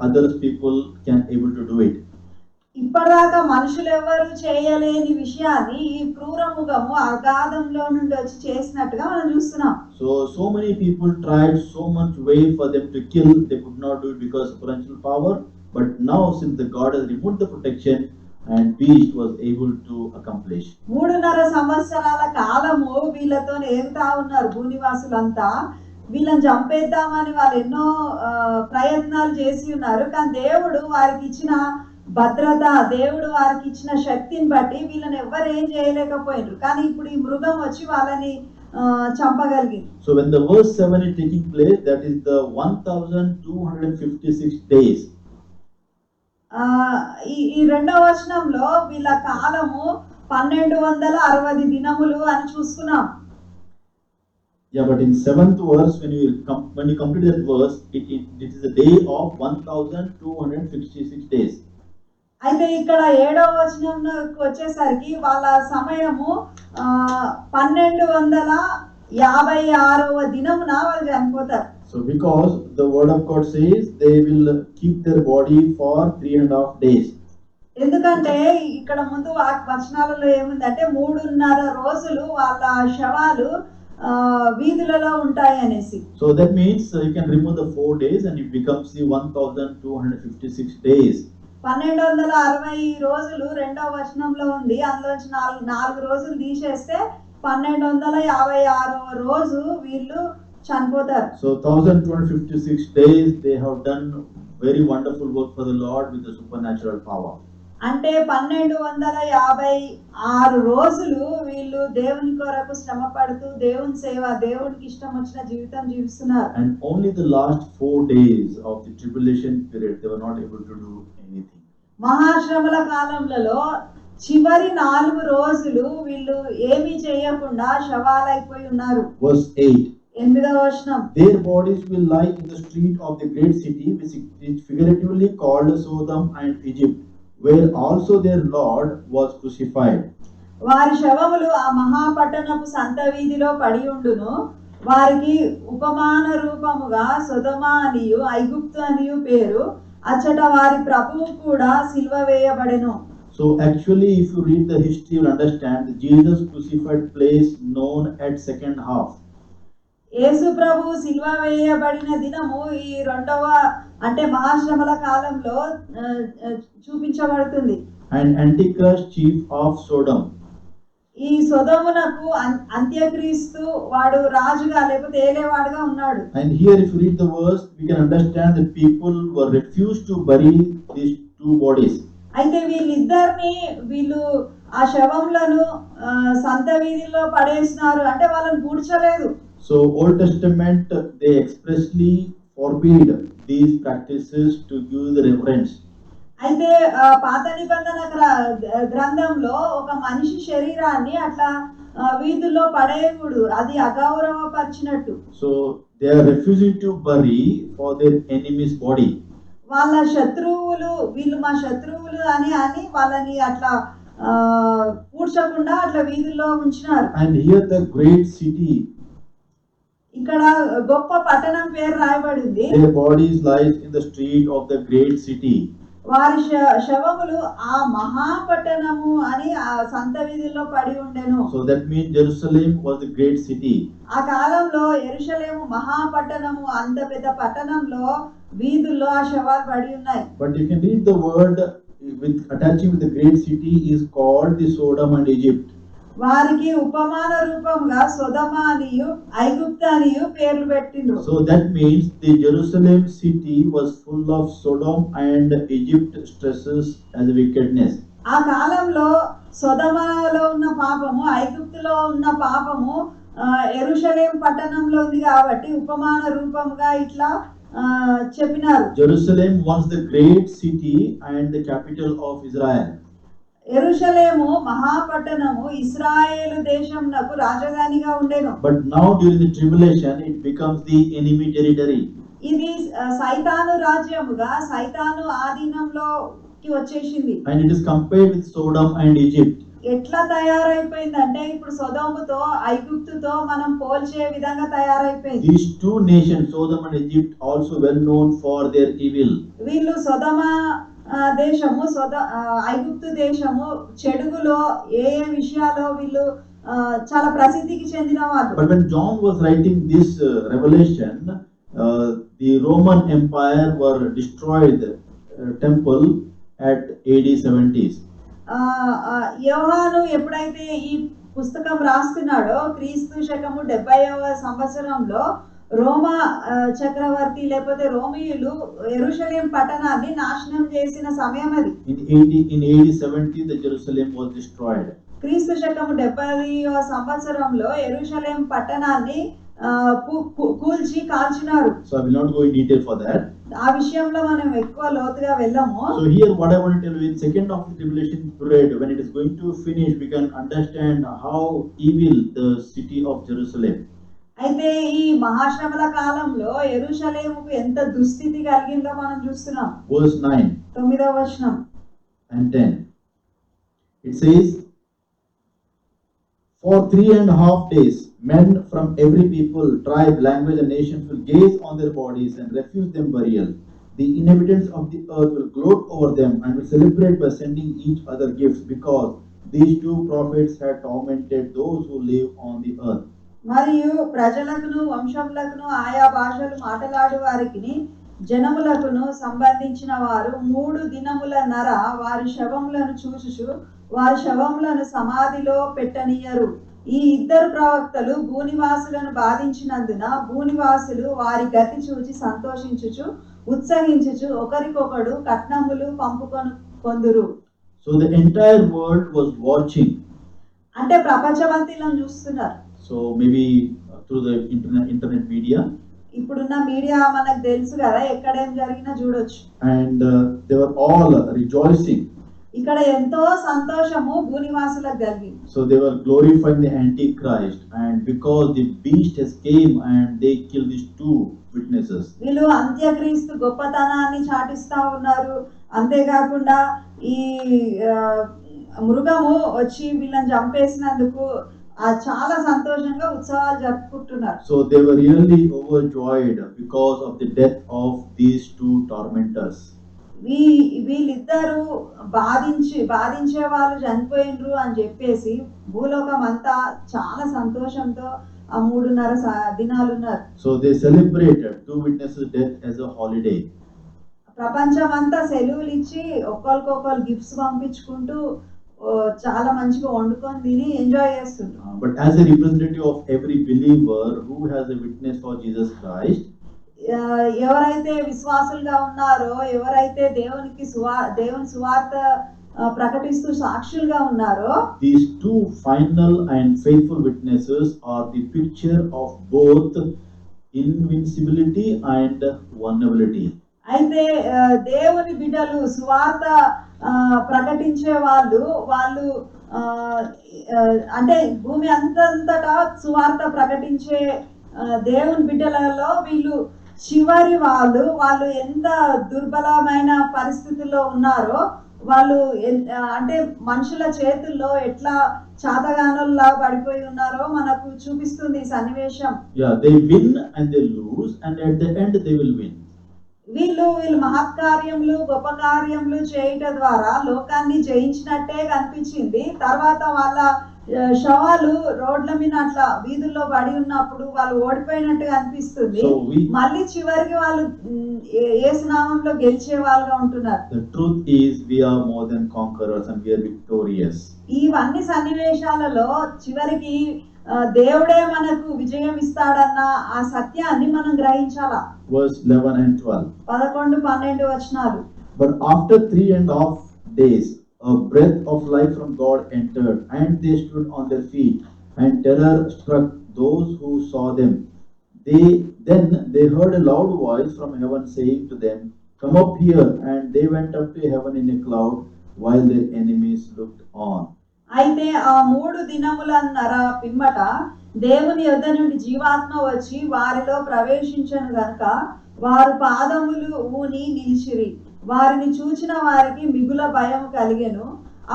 others people can able to do it. ఇప్పటిదాకా మనుషులు ఎవరు చేయలేని విషయాన్ని ఈ క్రూరముగము అగాధంలో నుండి వచ్చి చేసినట్టుగా మనం చూస్తున్నాం. So many people tried so much way for them to kill, they could not do it because of supernatural power, but now since the God has removed the protection, and beast was able to accomplish. 3.5 సంవత్సరాల కాలము వీళ్ళతో ఏగుతా ఉన్నారు భూనివాసులంతా. వీళ్ళని చంపేద్దామని వాళ్ళు ఎన్నో ప్రయత్నాలు చేసి ఉన్నారు, కానీ దేవుడు వారికి ఇచ్చిన భద్రత, దేవుడు వారికి ఇచ్చిన శక్తిని బట్టి వీళ్ళని ఎవ్వరు ఏం చేయలేకపోయారు. కానీ ఇప్పుడు ఈ మృగం వచ్చి వాళ్ళని చంపగలిగింది. So when the verse 7 is taking place, that is the 1256 days. ఈ 2వ వచనంలో వీళ్ళ కాలము 1260 దినములు అని చూసుకున్నాం. Yeah, but in 7th verse, when you complete that verse, it is a day of 1256 days. అయితే ఇక్కడ 7వ వచనంలోకి వచ్చేసరికి వాళ్ళ సమయము 1260 56వ దినమున వాళ్ళు చనిపోతారు. So because the word of God says they will keep their body for 3.5 days. ఎందుకంటే ఇక్కడ ముందు వచనాలలో ఏముందంటే 3.5 రోజులు వాళ్ళ శవాలు వీధులలో ఉంటాయి అనేసి. So that means you can remove the 4 days and it becomes the 1256 days. 1260 రోజులు రెండవ వచనంలో ఉంది. అందులోంచి 4 రోజులు తీసేస్తే 1256వ రోజు వీళ్ళు చనిపోతారు. So 1256 days they have done very wonderful work for the Lord with the supernatural power. అంటే 1256 రోజులు వీళ్ళు దేవుని కొరకు శ్రమ పడుతూ దేవుని సేవ, దేవునికి ఇష్టం వచ్చిన జీవితం జీవిస్తున్నారు. And only the last 4 days of the tribulation period they were not able to do anything. మహాశ్రమల కాలంలో చివరి 4 రోజులు వీళ్ళు ఏమీ చేయకుండా శవాలైపోయి ఉన్నారు. Verse 8. 8వ వచనం. Their bodies will lie in the street of the great city, which is figuratively called Sodom and Egypt, where also their Lord was crucified. వారి శవములు ఆ మహాపట్టణపు సంత వీధిలో పడి ఉండును. వారికి ఉపమాన రూపముగా సొదొమ అనియు ఐగుప్తు అనియు పేరు. అచ్చట వారి ప్రభువు కూడా సిలువ వేయబడెను. So actually if you read the history you will understand the Jesus crucified place known at second half. యేసు ప్రభు సిలువ వేయబడిన దినము ఈ రెండవ అంటే మహాశ్రమల కాలంలో చూపించబడుతుంది. And Antichrist chief of Sodom. ఈ సొదొమునకు అంత్యక్రీస్తు వాడు రాజుగా లేకపోతే ఏలేవాడుగా ఉన్నాడు. And here if you read the verse we can understand that people were refused to bury these two bodies. అయితే వీళ్ళు ఆ శవములను సంత వీధిలో పడేసినారు అంటే వాళ్ళని పూడ్చలేదు. So Old Testament they expressly forbid these practices to give the reverence. అయితే పాత నిబంధన గ్రంథంలో ఒక మనిషి శరీరాన్ని అట్లా వీధుల్లో పడేయకూడదు, అది అగౌరవపరిచినట్టు. So they are refusing to bury for their enemy's body. వాళ్ళ శత్రువులు వీళ్ళు మా శత్రువులు అని వాళ్ళని అట్లా పూడ్చకుండా అట్లా వీధుల్లో ఉంచినారు. And here the great city, ఇక్కడ గొప్ప పట్టణం పేరు రాయబడింది. their bodies lies in the street of the great city. వారి శవములు ఆ మహాపట్టణము అని ఆ సంత వీధుల్లో పడి ఉండెను. So that means Jerusalem was the great city. ఆ కాలంలో యెరూషలేము మహాపట్టణము, అంత పెద్ద పట్టణంలో వీధుల్లో ఆ శవాలు పడి ఉన్నాయి. But you can read the word with attaching with the great city is called the Sodom and Egypt. వారికి ఉపమాన రూపంగా సొదొమ అనియు ఐగుప్తు అనియు పేర్లు పెట్టిండ్రు. So that means the Jerusalem city was full of Sodom and Egypt stresses as wickedness. ఆ కాలంలో సొదొమలో ఉన్న పాపము, ఐగుప్తులో ఉన్న పాపము యెరూషలేం పట్టణంలో ఉంది కాబట్టి ఉపమాన రూపంగా ఇట్లా చెప్పినారు. Jerusalem was the great city and the capital of Israel. యెరూషలేము మహాపట్టణము ఇశ్రాయేలు దేశమునకు రాజధానిగా ఉండెను. But now during the tribulation it becomes the enemy territory. ఇది సైతాను రాజ్యముగా సైతాను ఆధీనంలోకి వచ్చేసింది. And it is compared with Sodom and Egypt. ఎట్లా తయారైపోయిందంటే ఇప్పుడు సొదొముతో ఐగుప్తుతో మనం పోల్చే విధంగా తయారైపోయింది. These two nations, Sodom and Egypt, also well known for their evil. వీళ్ళు సొదొమ దేశము ఐగుప్తు దేశము చెడుగులో ఏ విషయాల్లో వీళ్ళు చాలా ప్రసిద్ధికి చెందిన వాళ్ళు. But when John was writing this revelation, the Roman Empire were destroyed temple at AD 70s. యోహాను ఎప్పుడైతే ఈ పుస్తకం రాస్తున్నాడో క్రీస్తు శకము 70వ సంవత్సరంలో రోమా చక్రవర్తి లేకపోతే రోమియులు యెరూషలేం పట్టణాన్ని నాశనం చేసిన సమయం అది. In AD 70 the Jerusalem was destroyed. క్రీస్తు శకము 70వ సంవత్సరంలో యెరూషలేం పట్టణాన్ని కూల్చి కాల్చినారు. So I will not go in detail for that. ఆ విషయంలో మనం ఎక్కువ లోతుగా వెళ్ళము. So here what I want to tell you, in second of the tribulation period, when it is going to finish, we can understand how evil the city of Jerusalem. అయితే ఈ మహాశ్రమల కాలంలో యెరూషలేముకు ఎంత దుస్థితి కలిగిందో మనం చూస్తున్నాం. Verse 9 9వ వచనం and 10. It says, for 3.5 days Men from every people, tribe, language, and nations will gaze on their bodies and refuse them burial. The inhabitants of the earth will gloat over them and will celebrate by sending each other gifts, because these two prophets had tormented those who live on the earth. మరియు ప్రజలకును వంశములకును ఆయా భాషలు మాట్లాడు వారికి జనములకును సంబంధించిన వారు 3 దినముల నర వారి శవములను చూచుచు వారి శవములను సమాధిలో పెట్టనీయరు. ఈ ఇద్దరు ప్రవక్తలు భూనివాసులను బాధించినందున భూనివాసులు వారి గతి చూచి సంతోషించుచు ఉత్సహించుచు ఒకరికొకడు కట్నములు పంపుకొందురు. So the entire world was watching. అంటే ప్రపంచమంతా చూస్తున్నారు. So maybe through the internet media. ఇప్పుడున్న మీడియా మనకు తెలుసు కదా, ఎక్కడేం జరిగినా చూడొచ్చు. And they were all rejoicing. ఇక్కడ ఎంతో సంతోషము భూనివాసులకు కలిగింది. So they were glorifying the Antichrist, and because the beast has came and they killed these two witnesses. వీళ్ళు అంత్యక్రీస్తు గొప్పతనాన్ని చాటిస్తా ఉన్నారు. అంతేకాకుండా ఈ మృగము వచ్చి వీళ్ళని చంపేసినందుకు చాలా సంతోషంగా ఉత్సవాలు జరుపుకుంటున్నారు. So they were really overjoyed because of the death of these two tormentors. వీళ్ళిద్దరు బాధించే వాళ్ళు చనిపోయినరు అని చెప్పేసి భూలోకం అంతా చాలా సంతోషంతో ఆ 3.5 దినాలు ఉన్నారు. So they celebrated two witnesses' death as a holiday. ప్రపంచం అంతా సెలవులు ఇచ్చి ఒక్కొక్కరు గిఫ్ట్స్ పంపించుకుంటూ చాలా మంచిగా వండుకొని తిని ఎంజాయ్ చేస్తుంటారు. But as a representative of every believer who has a witness for Jesus Christ, ఎవరైతే విశ్వాసులుగా ఉన్నారో, ఎవరైతే దేవుని సువార్త ప్రకటిస్తూ సాక్షులుగా ఉన్నారో, these two final and faithful witnesses are the picture of both invincibility and vulnerability. అయితే దేవుని బిడ్డలు సువార్త ప్రకటించే వాళ్ళు అంటే భూమి అంతటా సువార్త ప్రకటించే దేవుని బిడ్డలలో వీళ్ళు చివరి వాళ్ళు ఎంత దుర్బలమైన పరిస్థితుల్లో ఉన్నారో, వాళ్ళు అంటే మనుషుల చేతుల్లో ఎట్లా చాతగానుల్లా పడిపోయి ఉన్నారో మనకు చూపిస్తుంది ఈ సన్నివేశం. They win and they lose, and at the end they will win. వీళ్ళు మహత్కార్యములు గొప్ప కార్యములు చేయటం ద్వారా లోకాన్ని జయించినట్టే కనిపించింది. తర్వాత వాళ్ళ శవాలు రోడ్ల మీద అట్లా వీధుల్లో పడి ఉన్నప్పుడు వాళ్ళు ఓడిపోయినట్టుగా అనిపిస్తుంది. మళ్ళీ చివరికి వాళ్ళు యేసు నామములో గెలిచే వాళ్ళుగా ఉంటున్నారు. The truth is we are more than conquerors and we are victorious. ఇవన్నీ సన్నివేశాలలో చివరికి దేవుడే మనకు విజయం ఇస్తాడన్న ఆ సత్యాన్ని మనం గ్రహించాలా. Verse 11 and 12. 11-12 వచనాలు. But after 3.5 days a breath of life from God entered, and they stood on their feet, and terror struck those who saw them. Then they heard a loud voice from heaven saying to them, "Come up here." And they went up to heaven in a cloud, while their enemies looked on. అయితే ఆ 3 దినములన్నర పిమ్మట దేవుని యొద్ద నుండి జీవాత్మ వచ్చి వారిలో ప్రవేశించను గనుక వారు పాదములు ఊని నిలిచిరి. వారిని చూచిన వారికి మిగుల భయం కలిగెను.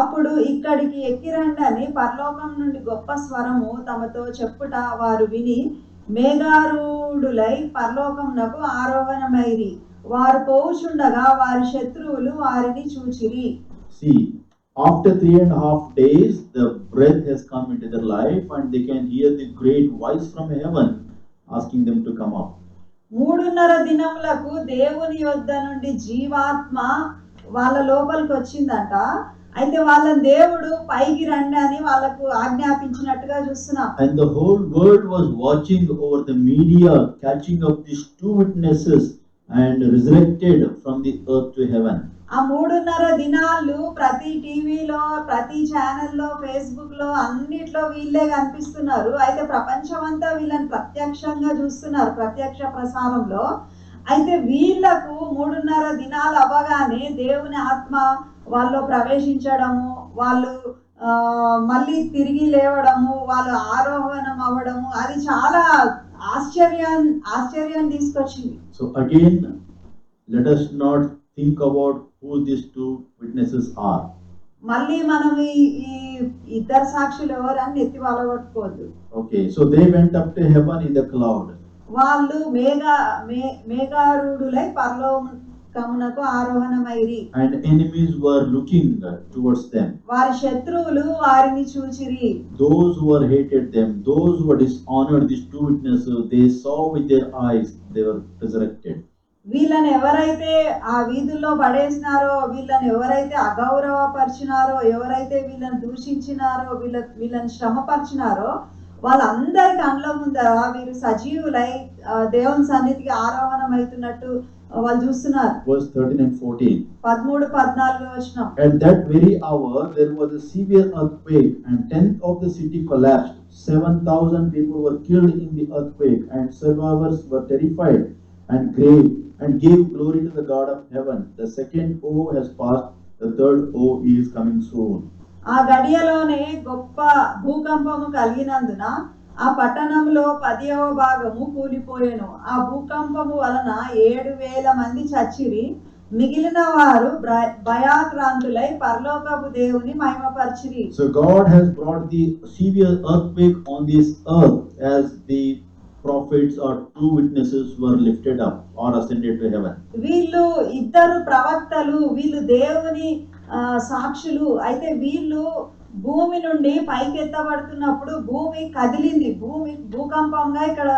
అప్పుడు ఇక్కడికి ఎక్కిరండని పరలోకం నుండి గొప్ప స్వరము తమతో చెప్పుట వారు విని మేఘారూఢులై పరలోకమునకు ఆరోహణమైరి. వారు పోవుచుండగా వారి శత్రువులు వారిని చూచిరి. See, after 3.5 days, the breath has come into their life, and they can hear the great voice from heaven asking them to come up. 3.5 దినములకు దేవుని యొద్ద నుండి జీవాత్మ వాళ్ళ లోపలికి వచ్చిందంట. అయితే వాళ్ళని దేవుడు పైకి రండి అని వాళ్ళకు ఆజ్ఞాపించినట్టుగా చూస్తున్నాం. And the whole world was watching over the media, catching up these two witnesses and resurrected from the earth to heaven. ఆ 3.5 దినాలు ప్రతి టీవీలో, ప్రతి ఛానల్లో, ఫేస్బుక్ లో అన్నిట్లో వీళ్ళే కనిపిస్తున్నారు. అయితే ప్రపంచం అంతా వీళ్ళని ప్రత్యక్షంగా చూస్తున్నారు ప్రత్యక్ష ప్రసారంలో. అయితే వీళ్ళకు 3.5 దినాలు అవ్వగానే దేవుని ఆత్మ వాళ్ళు ప్రవేశించడము, వాళ్ళు మళ్ళీ తిరిగి లేవడము, వాళ్ళు ఆరోహణం అవ్వడము, అది చాలా ఆశ్చర్యాన్ని తీసుకొచ్చింది. So again, let us not think about who these two witnesses are. మళ్ళీ మనం ఈ ఇద్దరు సాక్షులు ఎవరని ఎత్తి వలగొట్టుకోవద్దు. Okay, so they went up to heaven in the cloud. వాళ్ళు మేఘారూఢులై పరలోకమునకు ఆరోహణమైరి. And enemies were looking towards them. వారి శత్రువులు వారిని చూచిరి. Those who were hated them, those who were dishonored, these two witnesses, they saw with their eyes, they were resurrected. వీళ్ళని ఎవరైతే ఆ వీధుల్లో పడేసినారో, వీళ్ళని ఎవరైతే అగౌరవపరిచినారో, ఎవరైతే వీళ్ళని దూషించినారో, వీళ్ళని శ్రమపరిచినారో, వాళ్ళందరి కళ్ళ ముందర వీరు సజీవులై దేవుని సన్నిధికి ఆరోహణం అవుతున్నట్టు వాళ్ళు చూస్తున్నారు. Verse 13 and 14. 13-14 వచనం. At that very hour there was a severe earthquake, and 10th of the city collapsed. 7,000 people were killed in the earthquake, and survivors were terrified and gave glory to the God of heaven. The second woe has passed, the third woe is coming soon. ఆ గడియలోనే గొప్ప భూకంపము కలిగినందున ఆ పట్టణంలో 10వ భాగము కూలిపోయెను. ఆ భూకంపము వలన 7,000 మంది చచ్చిరి. మిగిలిన వారు భయాక్రాంతులై పరలోకపు దేవుని మహిమపరిచిరి. So God has brought the severe earthquake on this earth as the prophets or two witnesses were lifted up or ascended to heaven. వీళ్ళు ఇద్దరు ప్రవక్తలు, వీళ్ళు దేవుని సాక్షులు. అయితే వీళ్ళు భూమి నుండి పైకెత్తబడుతున్నప్పుడు భూమి కదిలింది. భూకంపంగా ఇక్కడ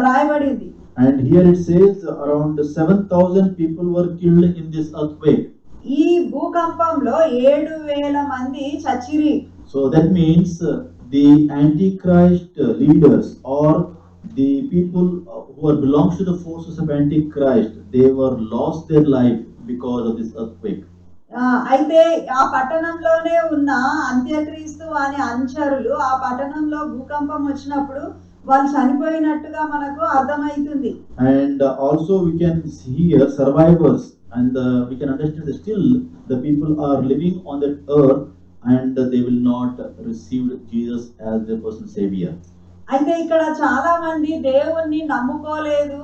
రాయబడింది. And here it says around 7,000 people were killed in this earthquake. ఈ భూకంపంలో 7,000 మంది చచ్చిరి. So that means the antichrist leaders or the people who belongs to the forces of antichrist, they were lost their life because of this earthquake. అయితే ఆ పట్టణంలోనే ఉన్న అంత్యక్రీస్తు అనే అనుచరులు ఆ పట్టణంలో భూకంపం వచ్చినప్పుడు వాళ్ళు చనిపోయినట్టుగా మనకు అర్థమవుతుంది. And also we can see here survivors, and we can understand that still the people are living on that earth and they will not receive Jesus as their personal savior. అయితే ఇక్కడ చాలా మంది దేవుణ్ణి నమ్ముకోలేదు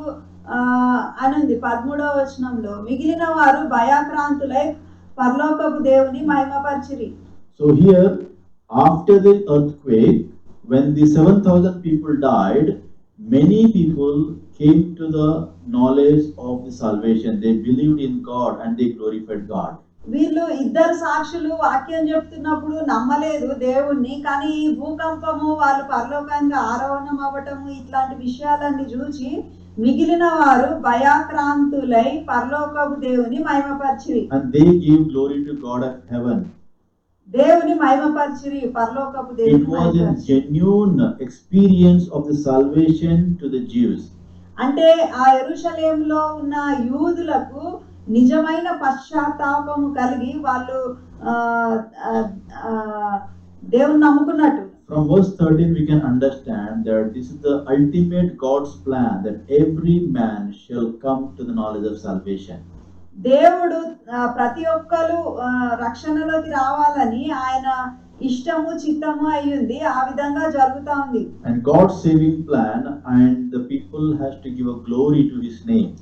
అని ఉంది 13వ వచనంలో. మిగిలిన వారు భయాక్రాంతులై పరలోకపు దేవుని మహిమపరిచిరి. So here after the earthquake, when the 7,000 people died, many people came to the knowledge of the salvation. They believed in God and they glorified God. వీళ్ళు ఇద్దరు సాక్షులు వాక్యం చెప్తున్నప్పుడు నమ్మలేదు దేవుణ్ణి. కానీ ఈ భూకంపము, వాళ్ళు పరలోకంగా ఆరోహణం అవ్వటము, ఇట్లాంటి విషయాలన్నీ చూచి మిగిలిన వారు భయాక్రాంతులై పరలోకపు దేవుని మహిమపరిచిరి. And they gave glory to God of heaven. దేవుని మహిమపరిచిరి, పరలోకపు దేవుని. It was a genuine experience of the salvation to the Jews. అంటే ఆ యెరూషలేములో ఉన్న యూదులకు నిజమైన పశ్చాత్తాపము కలిగి వాళ్ళు దేవుని నమ్ముకున్నట్టు. From verse 13 we can understand that this is the ultimate God's plan, that every man shall come to the knowledge of salvation. దేవుడు ప్రతి ఒక్కరు రక్షణలోకి రావాలని ఆయన ఇష్టము చిత్తము అయ్యింది. ఆ విధంగా జరుగుతా ఉంది. And God's saving plan, and the people has to give a glory to his name.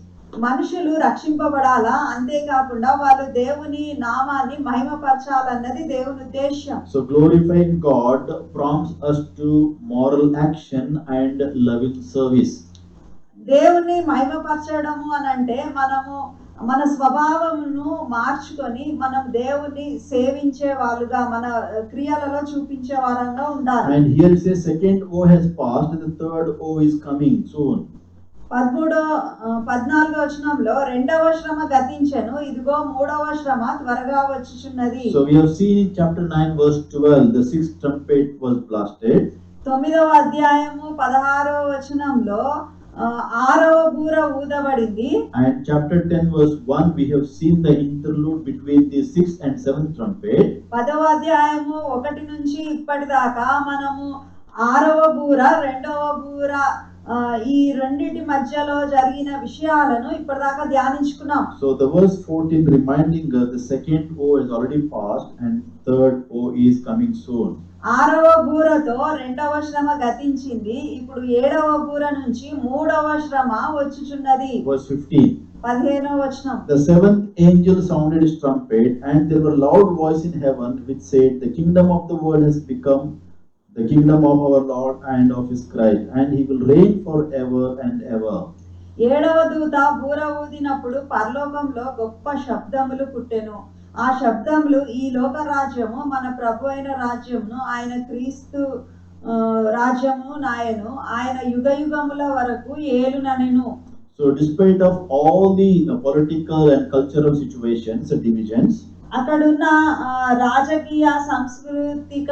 మనుషులు రక్షింపబడాలా, అంతేకాకుండా వాళ్ళు దేవుని నామాన్ని మహిమపరచాలన్నది దేవుని ఉద్దేశం. So glorifying God prompts us to moral action and loving service. దేవుని మహిమపరచడము అని అంటే మనము మన స్వభావమును మార్చుకొని మనం దేవుని సేవించే వాళ్ళుగా, మన క్రియలలో చూపించే వారంగా ఉండాలి. And here it says second woe has passed and the third woe is coming soon. 14వ వచనంలో రెండవ శ్రమ గతించెను, ఇదిగో మూడవ శ్రమ త్వరగా వచ్చుచున్నది. So we have seen in chapter 9 verse 12 the sixth trumpet was blasted. 9వ అధ్యాయము 16వ వచనంలో 6వ బూర ఊదబడింది. And chapter 10 verse 1 we have seen the interlude between the sixth and seventh trumpet. 10వ అధ్యాయము 1 నుంచి ఇప్పటిదాకా మనము 6వ బూర, 2వ బూర, ఈ రెండిటి మధ్యలో జరిగిన విషయాలను ఇప్పటిదాకా ధ్యానించుకున్నాం. So the verse 14 reminding us the second woe is already passed and third woe is coming soon. 6వ బూరతో రెండవ శ్రమ గతించింది, ఇప్పుడు 7వ బూర నుంచి మూడవ శ్రమ వచ్చుచున్నది. Verse 15. 15వ వచనం. The seventh angel sounded his trumpet, and there were loud voice in heaven which said, The kingdom of the world has become the kingdom of our Lord and of his Christ, and he will reign forever and ever. 7వ దూత బూర ఊదినప్పుడు పరలోకంలో గొప్ప శబ్దములు పుట్టెను. ఆ శబ్దములు ఈ లోక రాజ్యము మన ప్రభు అయిన రాజ్యమును ఆయన క్రీస్తు రాజ్యము నాయను ఆయన యుగ యుగముల వరకు ఏలుననెను. So despite of all the political and cultural situations and divisions, అక్కడున్న రాజకీయ సాంస్కృతిక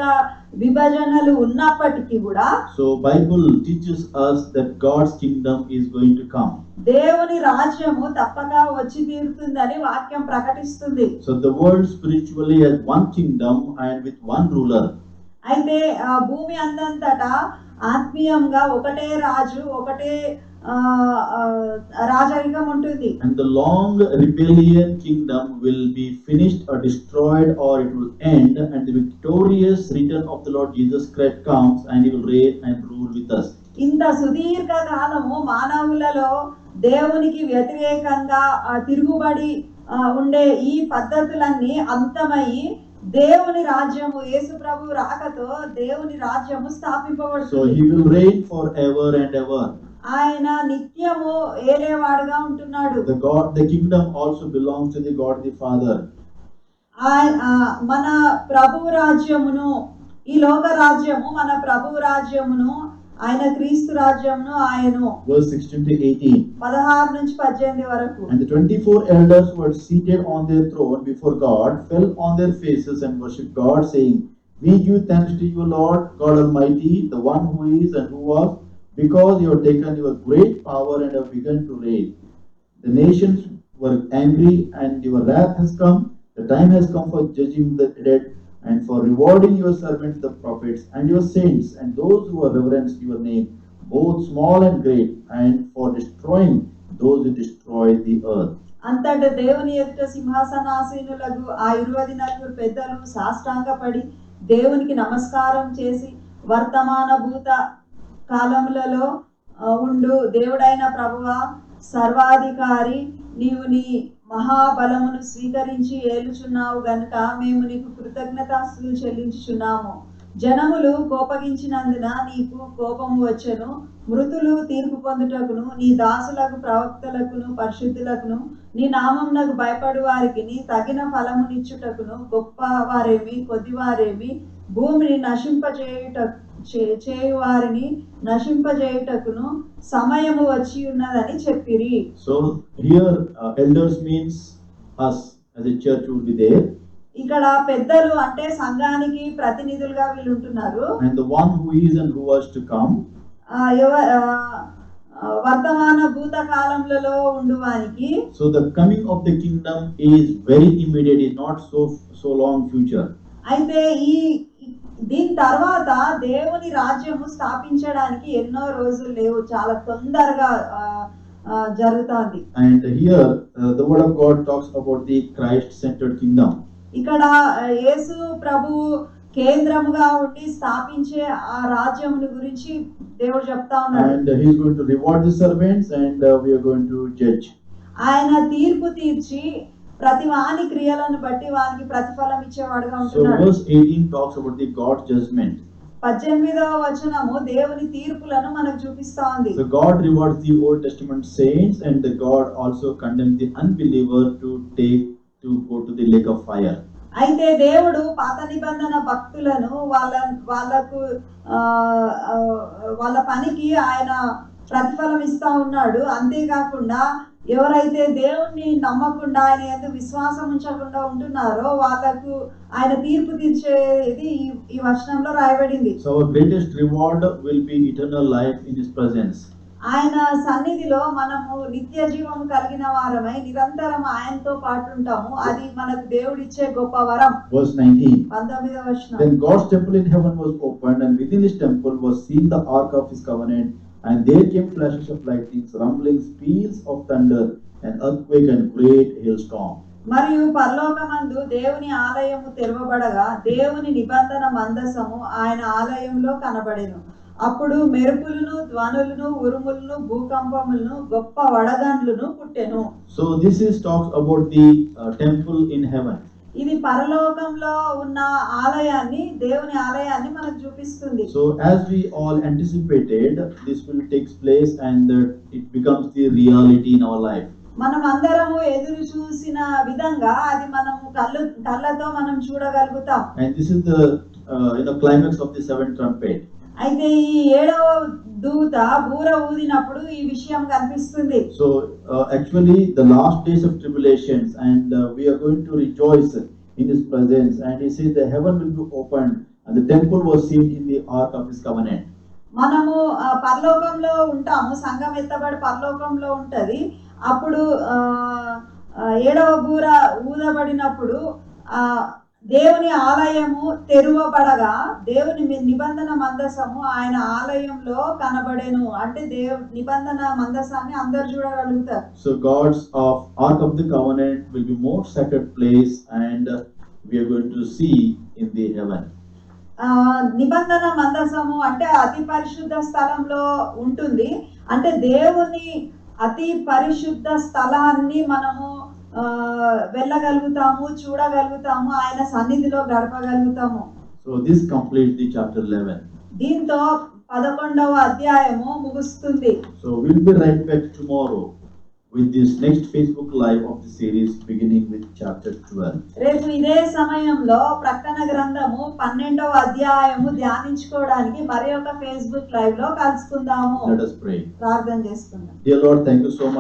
విభజనలు ఉన్నప్పటికీ కూడా so Bible teaches us that God's kingdom is going to come. దేవుని రాజ్యము తప్పక వచ్చి తీరుతుందని వాక్యం ప్రకటిస్తుంది. So the world spiritually has one kingdom and with one ruler. అయితే భూమి అందంతటా ఆత్మీయంగా ఒకటే రాజు ఒకటే రాజరికం ఉంటుంది. And the long rebellion kingdom will be finished or destroyed, or it will end, and the victorious return of the Lord Jesus Christ comes and he will reign and rule with us. ఇంత సుదీర్ఘ కాలము మానవులలో దేవునికి వ్యతిరేకంగా తిరుగుబడి ఉండే ఈ పద్ధతులన్నీ అంతమయ్యి దేవుని రాజ్యము యేసు ప్రభు రాకతో దేవుని రాజ్యము So స్థాపింపబడుతుంది. he will reign forever and ever. ఆయన నిత్యము ఏలేవాడుగా ఉంటున్నాడు. The kingdom also belongs to the God the Father. మన ప్రభు రాజ్యమును ఈ లోక రాజ్యము మన ప్రభు రాజ్యమును ఆయన క్రీస్తు రాజ్యమును ఆయను. Verse 16 to 18. 16 నుంచి 18 వరకు. And the 24 elders who were seated on their throne before God fell on their faces and worshipped God, saying, We give thanks to you, Lord God Almighty, the one who is and who was, because you have taken your great power and have begun to reign. The nations were angry, and your wrath has come. The time has come for judging the dead, and for rewarding your servants the prophets, and your saints, and those who have reverenced your name, both small and great, and for destroying those who destroy the earth. అంతట దేవుని ఎదుట సింహాసనాసీనులకు ఆ 24 పెద్దలు సాష్టాంగపడి దేవునికి నమస్కారం చేసి, వర్తమాన భూత కాలములలో ఉండు దేవుడైన ప్రభువా, సర్వాధికారి, నీవు నీ మహాబలమును స్వీకరించి ఏలుచున్నావు గనుక మేము నీకు కృతజ్ఞతాస్తుతులు చెల్లించుచున్నాము. జనములు కోపగించినందున నీకు కోపము వచ్చెను. మృతులు తీర్పు పొందుటకును నీ దాసులకు ప్రవక్తలకును పరిశుద్ధులకును నీ నామమునకు భయపడు వారికి నీ తగిన ఫలమునిచ్చుటకును గొప్ప వారేమి కొద్దివారేమి భూమిని చేయువారిని నశింపజేయుటకును సమయము వచ్చి ఉన్నదని చెప్పిరి. So here elders means us as a church will be there. ఇక్కడ పెద్దలు అంటే సంఘానికి ప్రతినిధులుగా వీళ్ళు ఉంటున్నారు. And the one who is and who was to come. వర్తమాన భూత కాలములలో ఉండువానికి. So the coming of the kingdom is very immediate, is not so long future. అయితే దీని తర్వాత దేవుని రాజ్యము స్థాపించడానికి ఎన్నో రోజులు లేవు, చాలా తొందరగా జరుగుతుంది. And here the word of God talks about the Christ centered kingdom. ఇక్కడ యేసు ప్రభు కేంద్రముగా ఉండి స్థాపించే ఆ రాజ్యమును గురించి దేవుడు చెప్తా ఉన్నాడు. And he is going to reward the servants, and we are going to judge. ఆయన తీర్పు తీర్చి ప్రతి వాని క్రియలను బట్టి వానికి ప్రతిఫలం ఇచ్చేవాడుగా So ఉంటున్నాడు. verse 18 talks about the God's judgment. 18వ వచనము దేవుని తీర్పులను మనకు చూపిస్తా ఉంది. So God rewards the Old Testament saints, and the God also condemns the unbeliever to go to the lake of fire. అయితే దేవుడు పాత నిబంధన భక్తులను వాళ్ళ పనికి ఆయన ప్రతిఫలం ఇస్తా ఉన్నాడు. అంతేకాకుండా ఎవరైతే దేవుణ్ణి నమ్మకుండా ఆయన యందు విశ్వాసం ఉంచకుండా ఉంటున్నారో వాళ్ళకు ఆయన తీర్పు తీర్చేది ఈ వచనంలో రాయబడింది. So our greatest reward will be eternal life in his presence. ఆయన సన్నిధిలో మనము నిత్య జీవము కలిగిన వారమై నిరంతరం ఆయనతో పాటు ఉంటాము. అది మనకు దేవుడు ఇచ్చే గొప్ప వరం. Verse 19. 19వ వచనం. Then God's temple in heaven was opened, and within his temple was seen the ark of his covenant, and there came flashes of lightnings, rumblings, peals of thunder, an earthquake and great hailstorm. మరియు పరలోకమందు దేవుని ఆలయము తెరవబడగా దేవుని నిబంధన మందసము ఆయన ఆలయంలో కనబడెను. ఆ అప్పుడు మెరుపులను, ధ్వనులను, ఉరుములను, భూకంపములను, గొప్ప వడగండ్లను పుట్టెను. So this is talks about the temple in heaven. ఇది పరలోకంలో ఉన్న ఆలయాన్ని, దేవుని ఆలయాన్ని మనకు చూపిస్తుంది. So as we all anticipated, this will take place and it becomes the reality in our life. మనం అందరము ఎదురు చూసిన విధంగా అది మనము కళ్ళతో మనం చూడగలుగుతాం. And this is the climax of the seventh trumpet. అయితే ఈ 7వ దూత బూర ఊదినప్పుడు ఈ విషయం కనిపిస్తుంది. So actually the last days of tribulations, and we are going to rejoice in His presence. And He says the heaven will be opened, and the temple was seen in the ark of His covenant. మనము పరలోకంలో ఉంటాము, సంఘం ఎత్తబడి పరలోకంలో ఉంటది. అప్పుడు 7వ బూర ఊదబడినప్పుడు దేవుని ఆలయము తెరువబడగా దేవుని నిబంధన మందసము ఆయన ఆలయంలో కనబడెను. అంటే నిబంధన మందసాన్ని అందరు చూడగలుగుతారు. So God's ark of the covenant will be more sacred place, and we are going to see in the heaven. నిబంధన మందసము అంటే అతి పరిశుద్ధ స్థలంలో ఉంటుంది. అంటే దేవుని అతి పరిశుద్ధ స్థలాన్ని మనము వెళ్ళగలుగుతాము, చూడగలుగుతాము, ఆయన సన్నిధిలో గడపగలుగుతాము. So this completes the chapter 11. దీంతో 11వ అధ్యాయము ముగుస్తుంది. So we'll be right back tomorrow with this next Facebook live of the series, beginning with chapter 12. రేపు ఇదే సమయంలో ప్రకటన గ్రంథము 12వ అధ్యాయము ధ్యానించుకోవడానికి మరి ఒక ఫేస్బుక్ లైవ్ లో కలుసుకుందాము. Let us pray. ప్రార్థన చేసుకుందాం. Dear Lord, thank you so much.